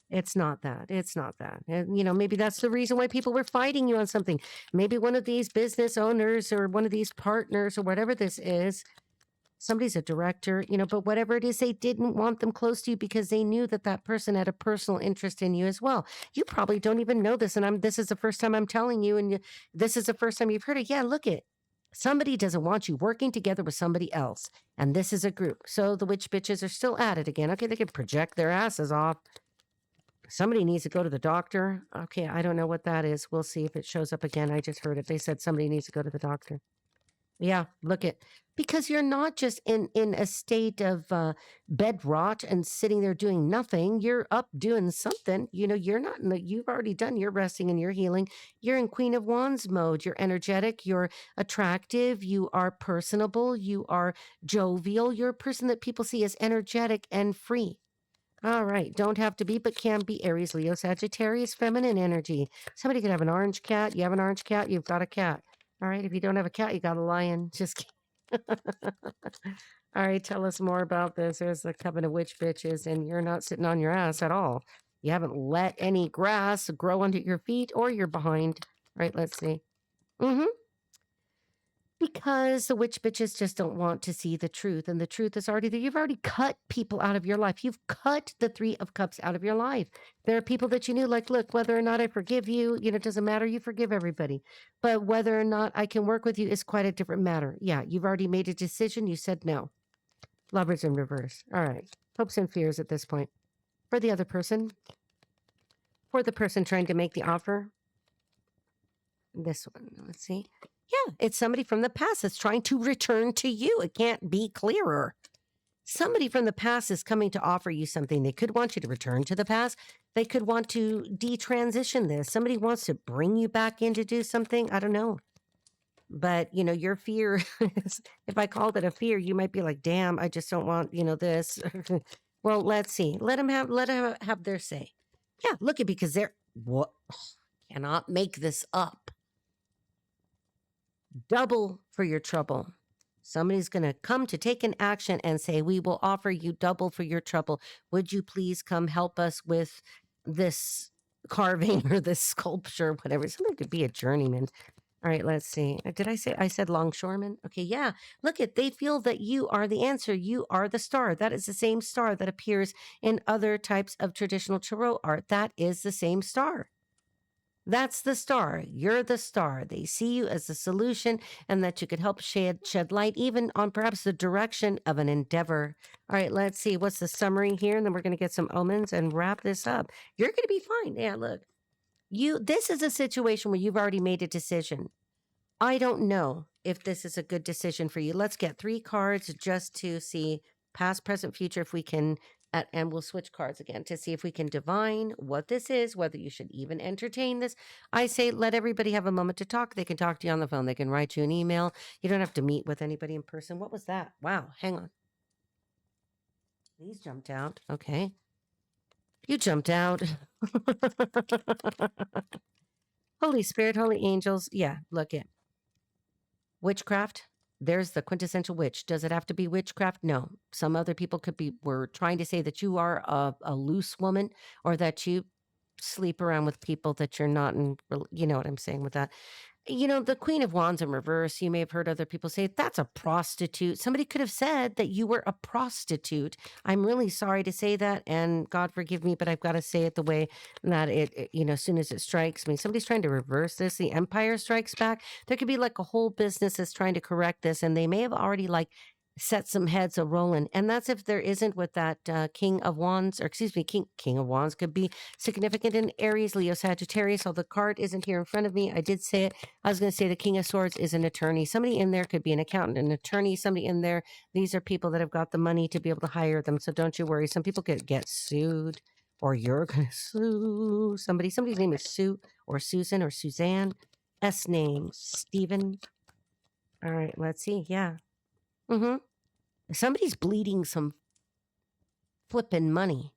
it's not that. It's not that. And, maybe that's the reason why people were fighting you on something. Maybe one of these business owners or one of these partners or whatever this is, somebody's a director, but whatever it is, they didn't want them close to you because they knew that that person had a personal interest in you as well. You probably don't even know this. And this is the first time I'm telling you, and this is the first time you've heard it. Yeah, look it. Somebody doesn't want you working together with somebody else. And this is a group. So the witch bitches are still at it again. Okay, they can project their asses off. Somebody needs to go to the doctor. Okay, I don't know what that is. We'll see if it shows up again. I just heard it. They said somebody needs to go to the doctor. Yeah, look at, because you're not just in a state of bed rot and sitting there doing nothing. You're up doing something. You're not you've already done your resting and your healing. You're in Queen of Wands mode. You're energetic, you're attractive, you are personable, you are jovial. You're a person that people see as energetic and free. All right, don't have to be, but can be Aries, Leo, Sagittarius, feminine energy. Somebody could have an orange cat. You have an orange cat, you've got a cat. All right, if you don't have a cat, you got a lion. Just kidding. All right, tell us more about this. There's the coven of witch bitches, and you're not sitting on your ass at all. You haven't let any grass grow under your feet or your behind. All right, let's see. Because the witch bitches just don't want to see the truth, and the truth is already there. You've already cut people out of your life. You've cut the Three of Cups out of your life. There are people that you knew, like, look, whether or not I forgive you, it doesn't matter. You forgive everybody. But whether or not I can work with you is quite a different matter. Yeah, you've already made a decision. You said no. Lovers in reverse. All right. Hopes and fears at this point. For the other person. For the person trying to make the offer. This one. Let's see. Yeah, it's somebody from the past that's trying to return to you. It can't be clearer. Somebody from the past is coming to offer you something. They could want you to return to the past. They could want to detransition this. Somebody wants to bring you back in to do something. I don't know. But, your fear is, if I called it a fear, you might be like, damn, I just don't want, this. Well, let's see. Let them have their say. Yeah, look at, because they're, what? Cannot make this up. Double for your trouble. Somebody's going to come to take an action and say, we will offer you double for your trouble. Would you please come help us with this carving or this sculpture, whatever. Somebody could be a journeyman. All right, let's see. Did I said longshoreman? Okay, yeah. Look at, they feel that you are the answer. You are the star. That is the same star that appears in other types of traditional tarot art. That is the same star. That's the star. You're the star. They see you as the solution, and that you could help shed light even on perhaps the direction of an endeavor. All right, let's see. What's the summary here? And then we're going to get some omens and wrap this up. You're going to be fine. Yeah, look. This is a situation where you've already made a decision. I don't know if this is a good decision for you. Let's get 3 cards just to see past, present, future, if we can, and we'll switch cards again to see if we can divine what this is, whether you should even entertain this. I say let everybody have a moment to talk. They can talk to you on the phone. They can write you an email. You don't have to meet with anybody in person. What was that? Wow, hang on. These jumped out. Okay. You jumped out. Holy Spirit, holy angels. Yeah, look it. Witchcraft. There's the quintessential witch. Does it have to be witchcraft? No. Some other people were trying to say that you are a loose woman, or that you sleep around with people that you're not in, you know what I'm saying with that. The Queen of Wands in reverse, you may have heard other people say, that's a prostitute. Somebody could have said that you were a prostitute. I'm really sorry to say that, and God forgive me, but I've got to say it the way that as soon as it strikes me. Somebody's trying to reverse this. The Empire strikes back. There could be like a whole business that's trying to correct this, and they may have already set some heads a rolling. And that's if there isn't with that King of Wands, or excuse me, King of Wands could be significant in Aries, Leo, Sagittarius. So the card isn't here in front of me. I did say it. I was going to say the King of Swords is an attorney. Somebody in there could be an accountant, an attorney, somebody in there. These are people that have got the money to be able to hire them. So don't you worry. Some people could get sued, or you're going to sue somebody. Somebody's name is Sue or Susan or Suzanne. S name, Stephen. All right, let's see. Yeah. Mm-hmm. Somebody's bleeding some flipping money.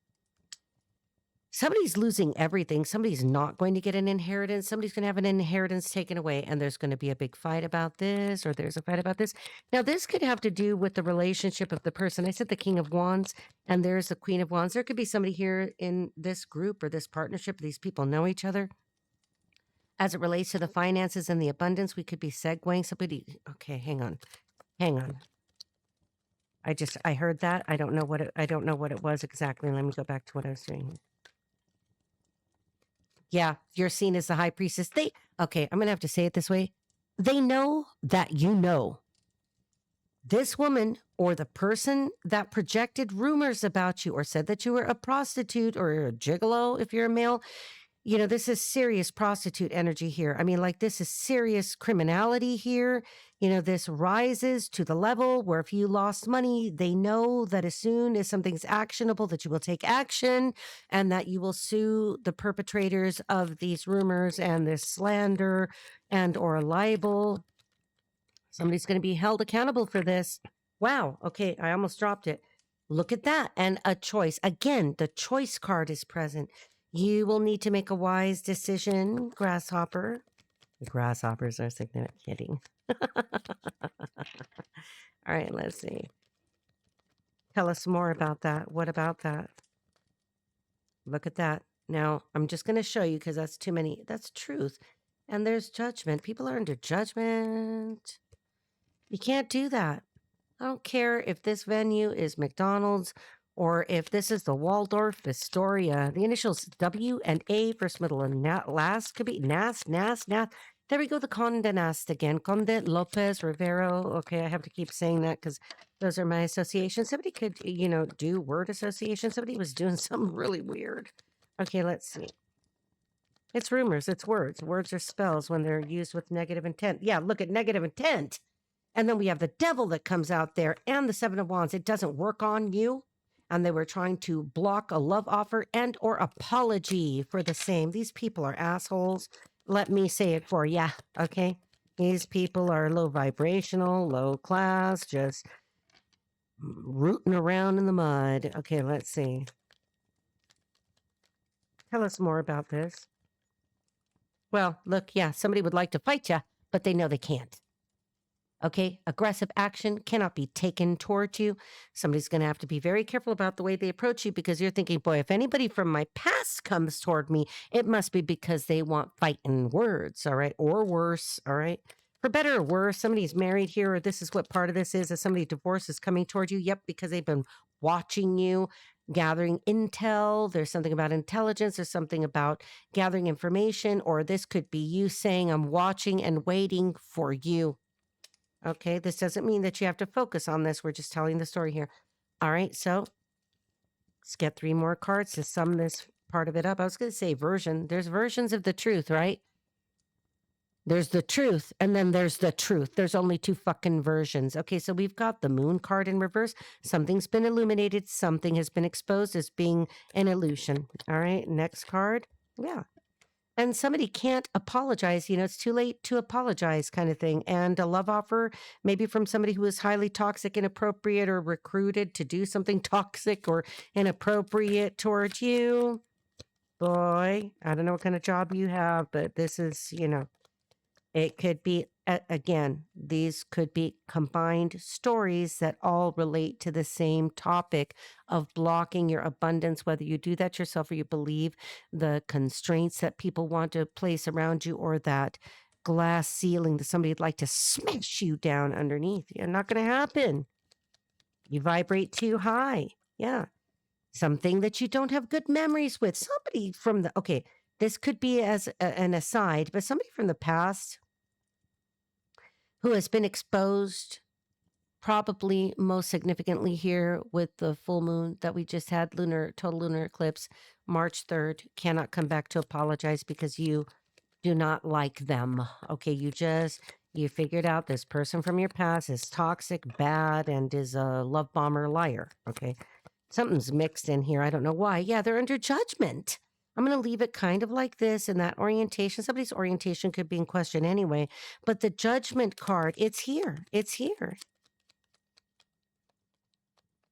Somebody's losing everything. Somebody's not going to get an inheritance. Somebody's going to have an inheritance taken away, and there's going to be a big fight about this, or there's a fight about this. Now, this could have to do with the relationship of the person. I said the King of Wands, and there's the Queen of Wands. There could be somebody here in this group or this partnership. These people know each other. As it relates to the finances and the abundance, we could be segueing somebody. Okay, hang on. I heard that. I don't know what it was exactly. Let me go back to what I was saying. Yeah, you're seen as the high priestess. Okay, I'm going to have to say it this way. They know that you know. This woman or the person that projected rumors about you or said that you were a prostitute or a gigolo if you're a male, this is serious prostitute energy here. I mean, like, this is serious criminality here. This rises to the level where if you lost money, they know that as soon as something's actionable, that you will take action and that you will sue the perpetrators of these rumors and this slander and or libel. Somebody's going to be held accountable for this. Wow. Okay. I almost dropped it. Look at that. And a choice. Again, the choice card is present. You will need to make a wise decision, grasshopper. The grasshoppers are significant. Kidding. All right, let's see. Tell us more about that. What about that? Look at that. Now, I'm just going to show you because that's too many. That's truth. And there's judgment. People are under judgment. You can't do that. I don't care if this venue is McDonald's or if this is the Waldorf Astoria. The initials W and A, first, middle, and last could be Nas. There we go, the Conde Nast again. Conde, Lopez, Rivero. Okay, I have to keep saying that because those are my associations. Somebody could, do word association. Somebody was doing something really weird. Okay, let's see. It's rumors. It's words. Words are spells when they're used with negative intent. Yeah, look at negative intent. And then we have the devil that comes out there and the Seven of Wands. It doesn't work on you. And they were trying to block a love offer and or apology for the same. These people are assholes. Let me say it for you, okay? These people are low vibrational, low class, just rooting around in the mud. Okay, let's see. Tell us more about this. Well, look, yeah, somebody would like to fight you, but they know they can't. Okay, aggressive action cannot be taken towards you. Somebody's going to have to be very careful about the way they approach you because you're thinking, boy, if anybody from my past comes toward me, it must be because they want fighting words, all right, or worse, all right. For better or worse, somebody's married here, or this is what part of this is, that somebody divorced is coming toward you. Yep, because they've been watching you, gathering intel. There's something about intelligence. There's something about gathering information, or this could be you saying, I'm watching and waiting for you. Okay, this doesn't mean that you have to focus on this. We're just telling the story here. All right, so let's get 3 more cards to sum this part of it up. I was going to say version. There's versions of the truth, right? There's the truth, and then there's the truth. There's only 2 fucking versions. Okay, so we've got the moon card in reverse. Something's been illuminated. Something has been exposed as being an illusion. All right, next card. Yeah. And somebody can't apologize. It's too late to apologize kind of thing. And a love offer, maybe from somebody who is highly toxic, inappropriate, or recruited to do something toxic or inappropriate towards you. Boy, I don't know what kind of job you have, but this is, it could be, again, these could be combined stories that all relate to the same topic of blocking your abundance, whether you do that yourself or you believe the constraints that people want to place around you, or that glass ceiling that somebody would like to smash you down underneath. It's not going to happen. You vibrate too high. Yeah. Something that you don't have good memories with. Somebody from this could be as an aside, but somebody from the past who has been exposed probably most significantly here with the full moon that we just had, total lunar eclipse, March 3rd, cannot come back to apologize because you do not like them. Okay, you figured out this person from your past is toxic, bad, and is a love bomber liar. Okay, something's mixed in here. I don't know why. Yeah, they're under judgment. I'm going to leave it kind of like this in that orientation. Somebody's orientation could be in question anyway, but the judgment card, it's here. It's here.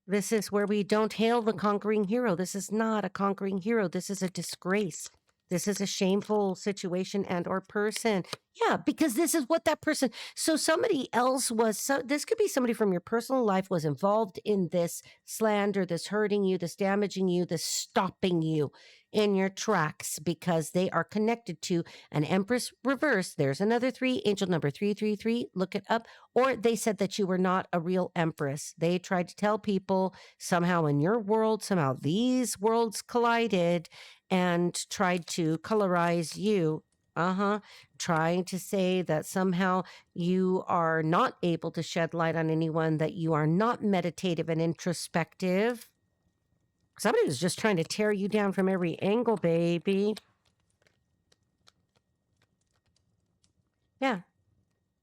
This is where we don't hail the conquering hero. This is not a conquering hero. This is a disgrace. This is a shameful situation and or person. Yeah, because this is what that person. So somebody else was. So this could be somebody from your personal life was involved in this slander, this hurting you, this damaging you, this stopping you in your tracks because they are connected to an Empress reverse. There's another 3, angel number 333. Look it up. Or they said that you were not a real Empress. They tried to tell people somehow in your world, somehow these worlds collided and tried to colorize you. Trying to say that somehow you are not able to shed light on anyone, that you are not meditative and introspective. Somebody was just trying to tear you down from every angle, baby. Yeah.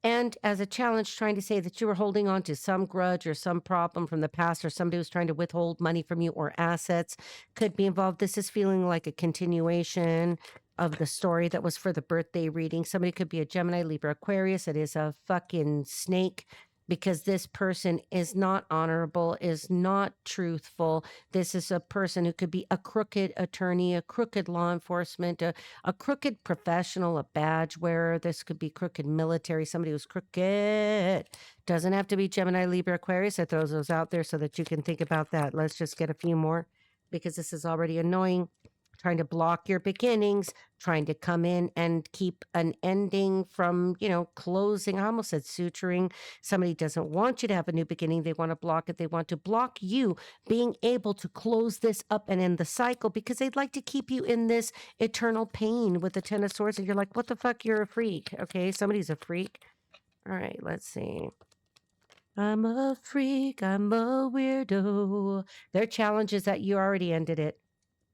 And as a challenge, trying to say that you were holding on to some grudge or some problem from the past, or somebody was trying to withhold money from you or assets could be involved. This is feeling like a continuation of the story that was for the birthday reading. Somebody could be a Gemini, Libra, Aquarius. It is a fucking snake because this person is not honorable, is not truthful. This is a person who could be a crooked attorney, a crooked law enforcement, a crooked professional, a badge wearer. This could be crooked military, somebody who's crooked. Doesn't have to be Gemini, Libra, Aquarius. I throw those out there so that you can think about that. Let's just get a few more because this is already annoying. Trying to block your beginnings, trying to come in and keep an ending from, closing. I almost said suturing. Somebody doesn't want you to have a new beginning. They want to block it. They want to block you being able to close this up and end the cycle because they'd like to keep you in this eternal pain with the 10 of Swords. And you're like, what the fuck? You're a freak. Okay, somebody's a freak. All right, let's see. I'm a freak. I'm a weirdo. Their challenge is that you already ended it.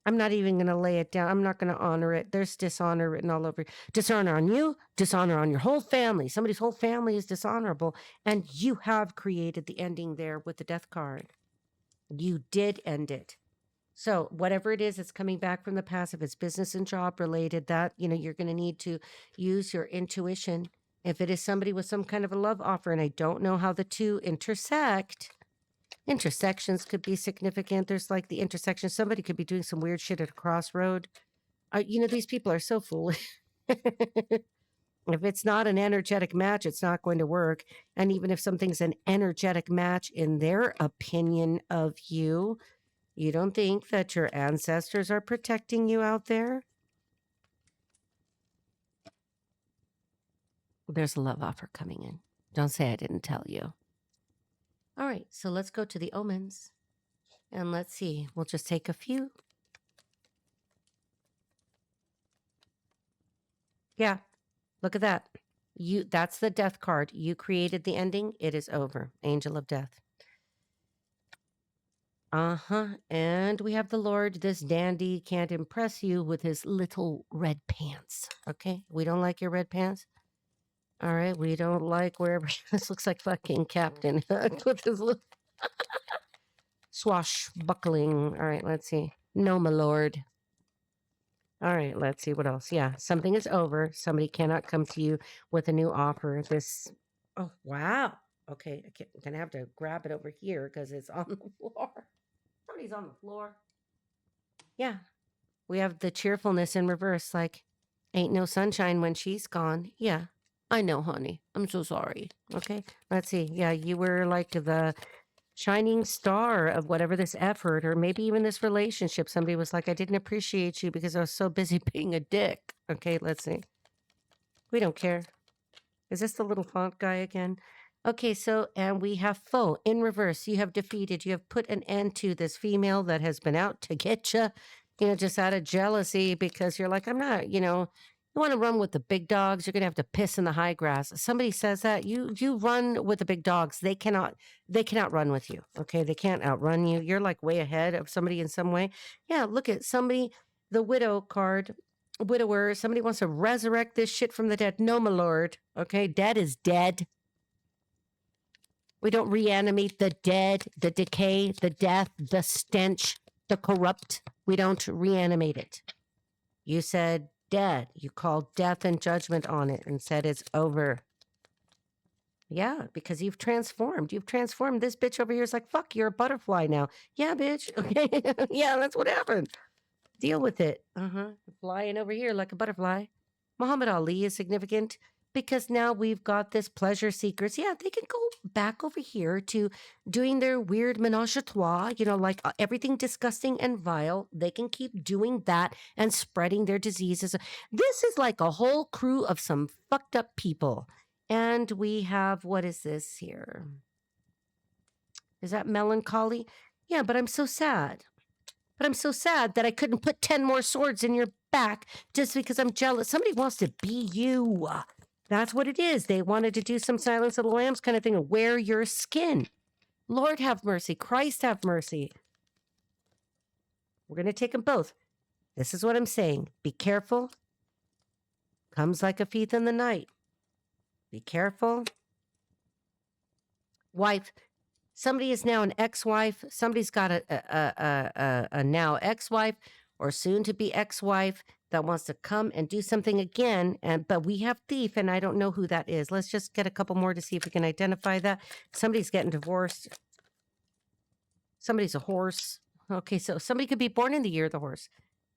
I'm not even going to lay it down. I'm not going to honor it. There's dishonor written all over. Dishonor on you, dishonor on your whole family. Somebody's whole family is dishonorable. And you have created the ending there with the death card. You did end it. So whatever it is that's coming back from the past, if it's business and job related, that, you're going to need to use your intuition. If it is somebody with some kind of a love offer, and I don't know how the two intersect. Intersections could be significant. There's like the intersection. Somebody could be doing some weird shit at a crossroad. These people are so foolish. If it's not an energetic match, it's not going to work. And even if something's an energetic match in their opinion of you, you don't think that your ancestors are protecting you out there? There's a love offer coming in. Don't say I didn't tell you. All right, so let's go to the omens. And let's see. We'll just take a few. Yeah, look at that. That's the death card. You created the ending. It is over. Angel of death. And we have the Lord. This dandy can't impress you with his little red pants. Okay, we don't like your red pants. All right, we don't like wherever. This looks like fucking Captain Hook with his little swashbuckling. All right, let's see. No, my lord. All right, let's see what else. Yeah, something is over. Somebody cannot come to you with a new offer. Oh, wow. Okay, I'm going to have to grab it over here because it's on the floor. Somebody's on the floor. Yeah, we have the cheerfulness in reverse. Like, ain't no sunshine when she's gone. Yeah. I know, honey. I'm so sorry. Okay, let's see. Yeah, you were like the shining star of whatever this effort or maybe even this relationship. Somebody was like, I didn't appreciate you because I was so busy being a dick. Okay, let's see. We don't care. Is this the little font guy again? Okay, so, and we have foe in reverse. You have defeated. You have put an end to this female that has been out to get you, just out of jealousy because you're like, I'm not, You want to run with the big dogs, you're going to have to piss in the high grass. Somebody says that, you run with the big dogs. They cannot run with you. Okay? They can't outrun you. You're like way ahead of somebody in some way. Yeah, look at somebody, the widow card, widower, somebody wants to resurrect this shit from the dead. No, my lord. Okay? Dead is dead. We don't reanimate the dead, the decay, the death, the stench, the corrupt. We don't reanimate it. You said dead. You called death and judgment on it and said it's over. Yeah, because you've transformed. You've transformed. This bitch over here is like, fuck, you're a butterfly now. Yeah, bitch. Okay. Yeah, that's what happened. Deal with it. Flying over here like a butterfly. Muhammad Ali is significant because now we've got this pleasure seekers. Yeah, they can go back over here to doing their weird menage a trois, like everything disgusting and vile. They can keep doing that and spreading their diseases. This is like a whole crew of some fucked up people. And we have, what is this here? Is that melancholy? Yeah, but I'm so sad. But I'm so sad that I couldn't put 10 more swords in your back just because I'm jealous. Somebody wants to be you. That's what it is. They wanted to do some Silence of the Lambs kind of thing, wear your skin. Lord have mercy. Christ have mercy. We're going to take them both. This is what I'm saying. Be careful. Comes like a thief in the night. Be careful. Wife. Somebody is now an ex-wife. Somebody's got a now ex-wife or soon to be ex-wife that wants to come and do something again. But we have thief, and I don't know who that is. Let's just get a couple more to see if we can identify that. Somebody's getting divorced. Somebody's a horse. Okay, so somebody could be born in the year of the horse.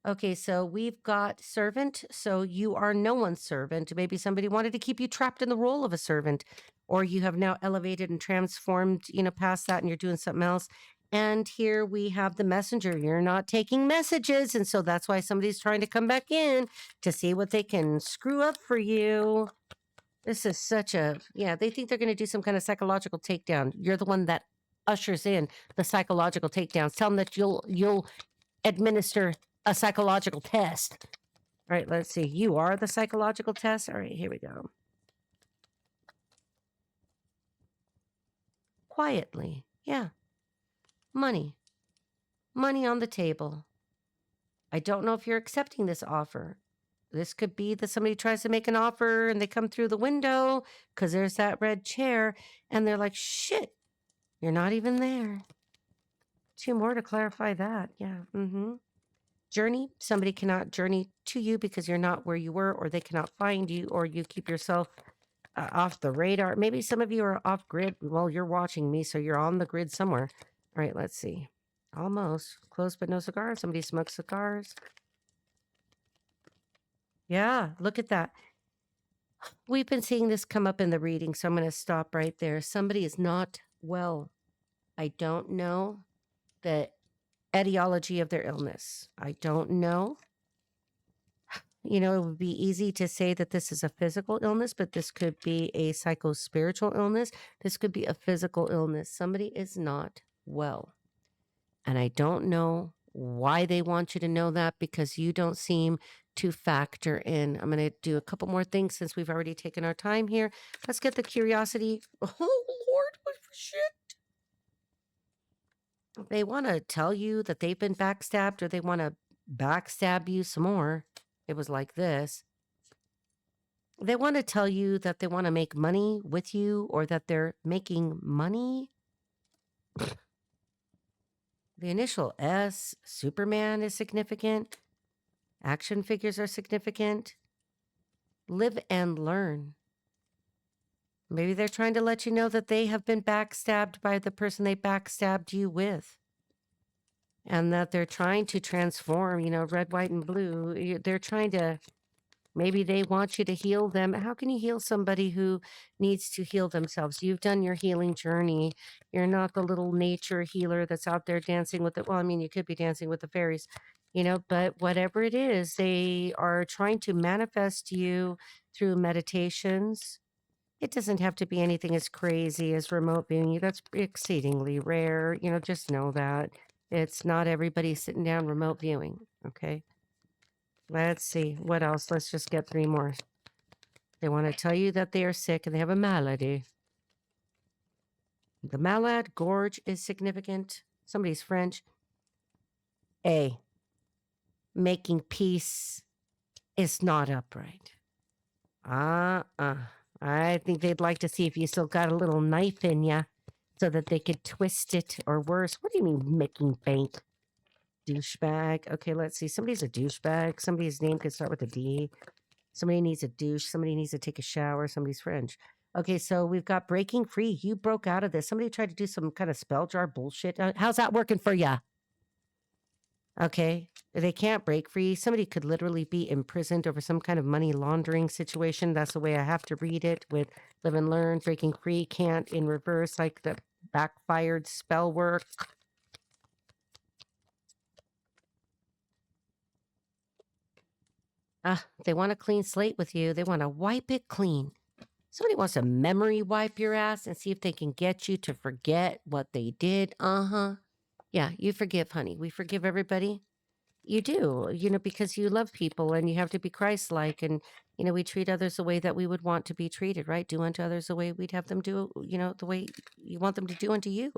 Okay, so we've got servant. So you are no one's servant. Maybe somebody wanted to keep you trapped in the role of a servant, or you have now elevated and transformed, past that and you're doing something else. And here we have the messenger. You're not taking messages. And so that's why somebody's trying to come back in to see what they can screw up for you. This is such a, they think they're going to do some kind of psychological takedown. You're the one that ushers in the psychological takedowns. Tell them that you'll administer a psychological test. All right, let's see. You are the psychological test. All right, here we go. Quietly. Yeah. Money. Money on the table. I don't know if you're accepting this offer. This could be that somebody tries to make an offer and they come through the window because there's that red chair and they're like, shit, you're not even there. 2 more to clarify that. Yeah. Journey. Somebody cannot journey to you because you're not where you were, or they cannot find you, or you keep yourself off the radar. Maybe some of you are off grid. Well, you're watching me, so you're on the grid somewhere. All right, let's see. Almost. Close but no cigar. Somebody smokes cigars. Yeah, look at that. We've been seeing this come up in the reading, so I'm going to stop right there. Somebody is not well. I don't know the etiology of their illness. I don't know. It would be easy to say that this is a physical illness, but this could be a psycho-spiritual illness. This could be a physical illness. Somebody is not well. And I don't know why they want you to know that, because you don't seem to factor in. I'm going to do a couple more things since we've already taken our time here. Let's get the curiosity. Oh, Lord, what shit. They want to tell you that they've been backstabbed, or they want to backstab you some more. It was like this. They want to tell you that they want to make money with you, or that they're making money. The initial S, Superman, is significant. Action figures are significant. Live and learn. Maybe they're trying to let you know that they have been backstabbed by the person they backstabbed you with. And that they're trying to transform, red, white, and blue. They're trying to, maybe they want you to heal them. How can you heal somebody who needs to heal themselves? You've done your healing journey. You're not the little nature healer that's out there dancing with it. Well, I mean, you could be dancing with the fairies, but whatever it is, they are trying to manifest you through meditations. It doesn't have to be anything as crazy as remote viewing. That's exceedingly rare. Just know that. It's not everybody sitting down remote viewing, okay? Let's see. What else? Let's just get 3 more. They want to tell you that they are sick and they have a malady. The malad, gorge is significant. Somebody's French. A. Making peace is not upright. I think they'd like to see if you still got a little knife in ya so that they could twist it, or worse. What do you mean making bank? Douchebag. Okay, let's see. Somebody's a douchebag. Somebody's name could start with a D. Somebody needs a douche. Somebody needs to take a shower. Somebody's French. Okay, so we've got breaking free. You broke out of this. Somebody tried to do some kind of spell jar bullshit. How's that working for ya? Okay, they can't break free. Somebody could literally be imprisoned over some kind of money laundering situation. That's the way I have to read it with live and learn. Breaking free can't in reverse, like the backfired spell work. They want a clean slate with you. They want to wipe it clean. Somebody wants to memory wipe your ass and see if they can get you to forget what they did. Yeah, you forgive, honey. We forgive everybody. You do, because you love people and you have to be Christ-like, and, we treat others the way that we would want to be treated, right? Do unto others the way we'd have them do, the way you want them to do unto you.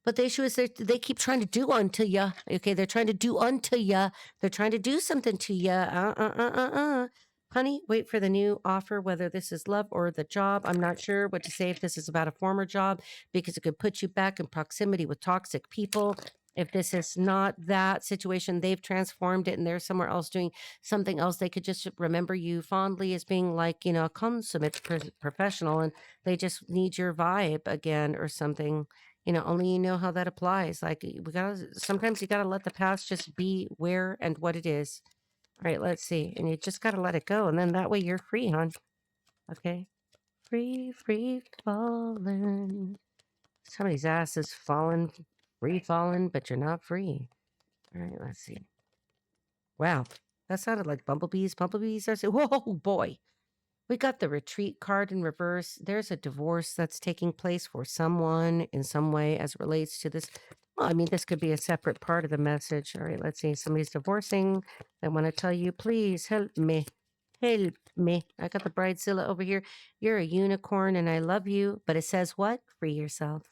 But the issue is they keep trying to do unto you. Okay, they're trying to do unto you. They're trying to do something to you. Honey, wait for the new offer, whether this is love or the job. I'm not sure what to say if this is about a former job, because it could put you back in proximity with toxic people. If this is not that situation, they've transformed it and they're somewhere else doing something else. They could just remember you fondly as being like, a consummate professional, and they just need your vibe again or something. Only you know how that applies. Like, sometimes you gotta let the past just be where and what it is. All right, let's see. And you just gotta let it go. And then that way you're free, hon. Okay. Free falling. Somebody's ass is falling, free falling, but you're not free. All right, let's see. Wow. That sounded like bumblebees. Bumblebees are whoa, boy. We got the retreat card in reverse. There's a divorce that's taking place for someone in some way as it relates to this. Well, I mean, this could be a separate part of the message. All right, let's see. Somebody's divorcing. They want to tell you, please help me. Help me. I got the Bridezilla over here. You're a unicorn and I love you. But it says what? Free yourself.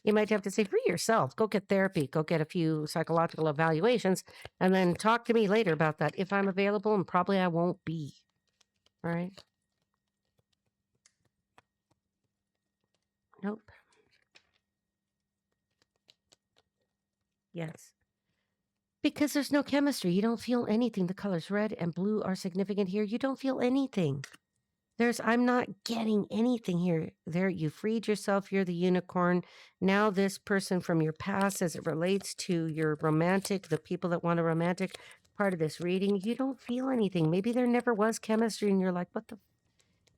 You might have to say, free yourself. Go get therapy. Go get a few psychological evaluations. And then talk to me later about that if I'm available, and probably I won't be. All right. Nope. Yes. Because there's no chemistry. You don't feel anything. The colors red and blue are significant here. You don't feel anything. I'm not getting anything here. There, you freed yourself. You're the unicorn. Now this person from your past, as it relates to your romantic, the people that want a romantic part of this reading, you don't feel anything. Maybe there never was chemistry and you're like, what the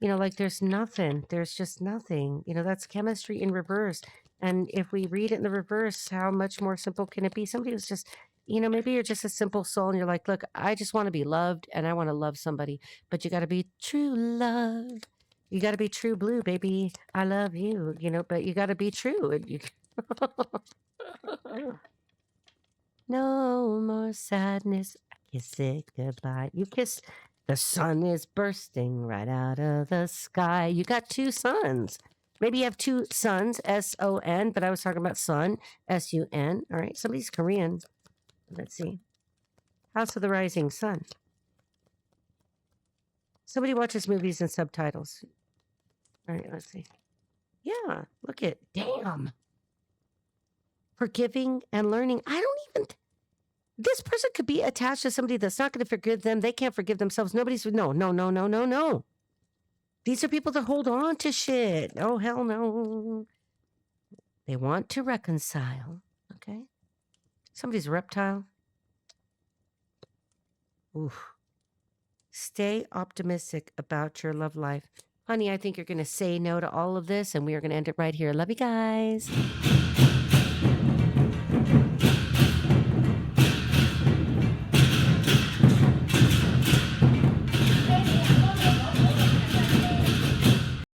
like there's nothing. There's just nothing. That's chemistry in reverse. And if we read it in the reverse, how much more simple can it be? Somebody was just, maybe you're just a simple soul and you're like, look, I just want to be loved and I want to love somebody. But you got to be true love. You got to be true blue, baby. I love you, but you got to be true. And you... No more sadness. I kiss it goodbye. You kiss... The sun is bursting right out of the sky. You got 2 suns. Maybe you have 2 suns, S-O-N, but I was talking about sun, S-U-N. All right, somebody's Korean. Let's see. House of the Rising Sun. Somebody watches movies and subtitles. All right, let's see. Yeah, look at, damn. Forgiving and learning. I don't even... This person could be attached to somebody that's not going to forgive them. They can't forgive themselves. Nobody's... No. These are people that hold on to shit. Oh, hell no. They want to reconcile. Okay? Somebody's a reptile. Oof. Stay optimistic about your love life. Honey, I think you're going to say no to all of this, and we are going to end it right here. Love you guys.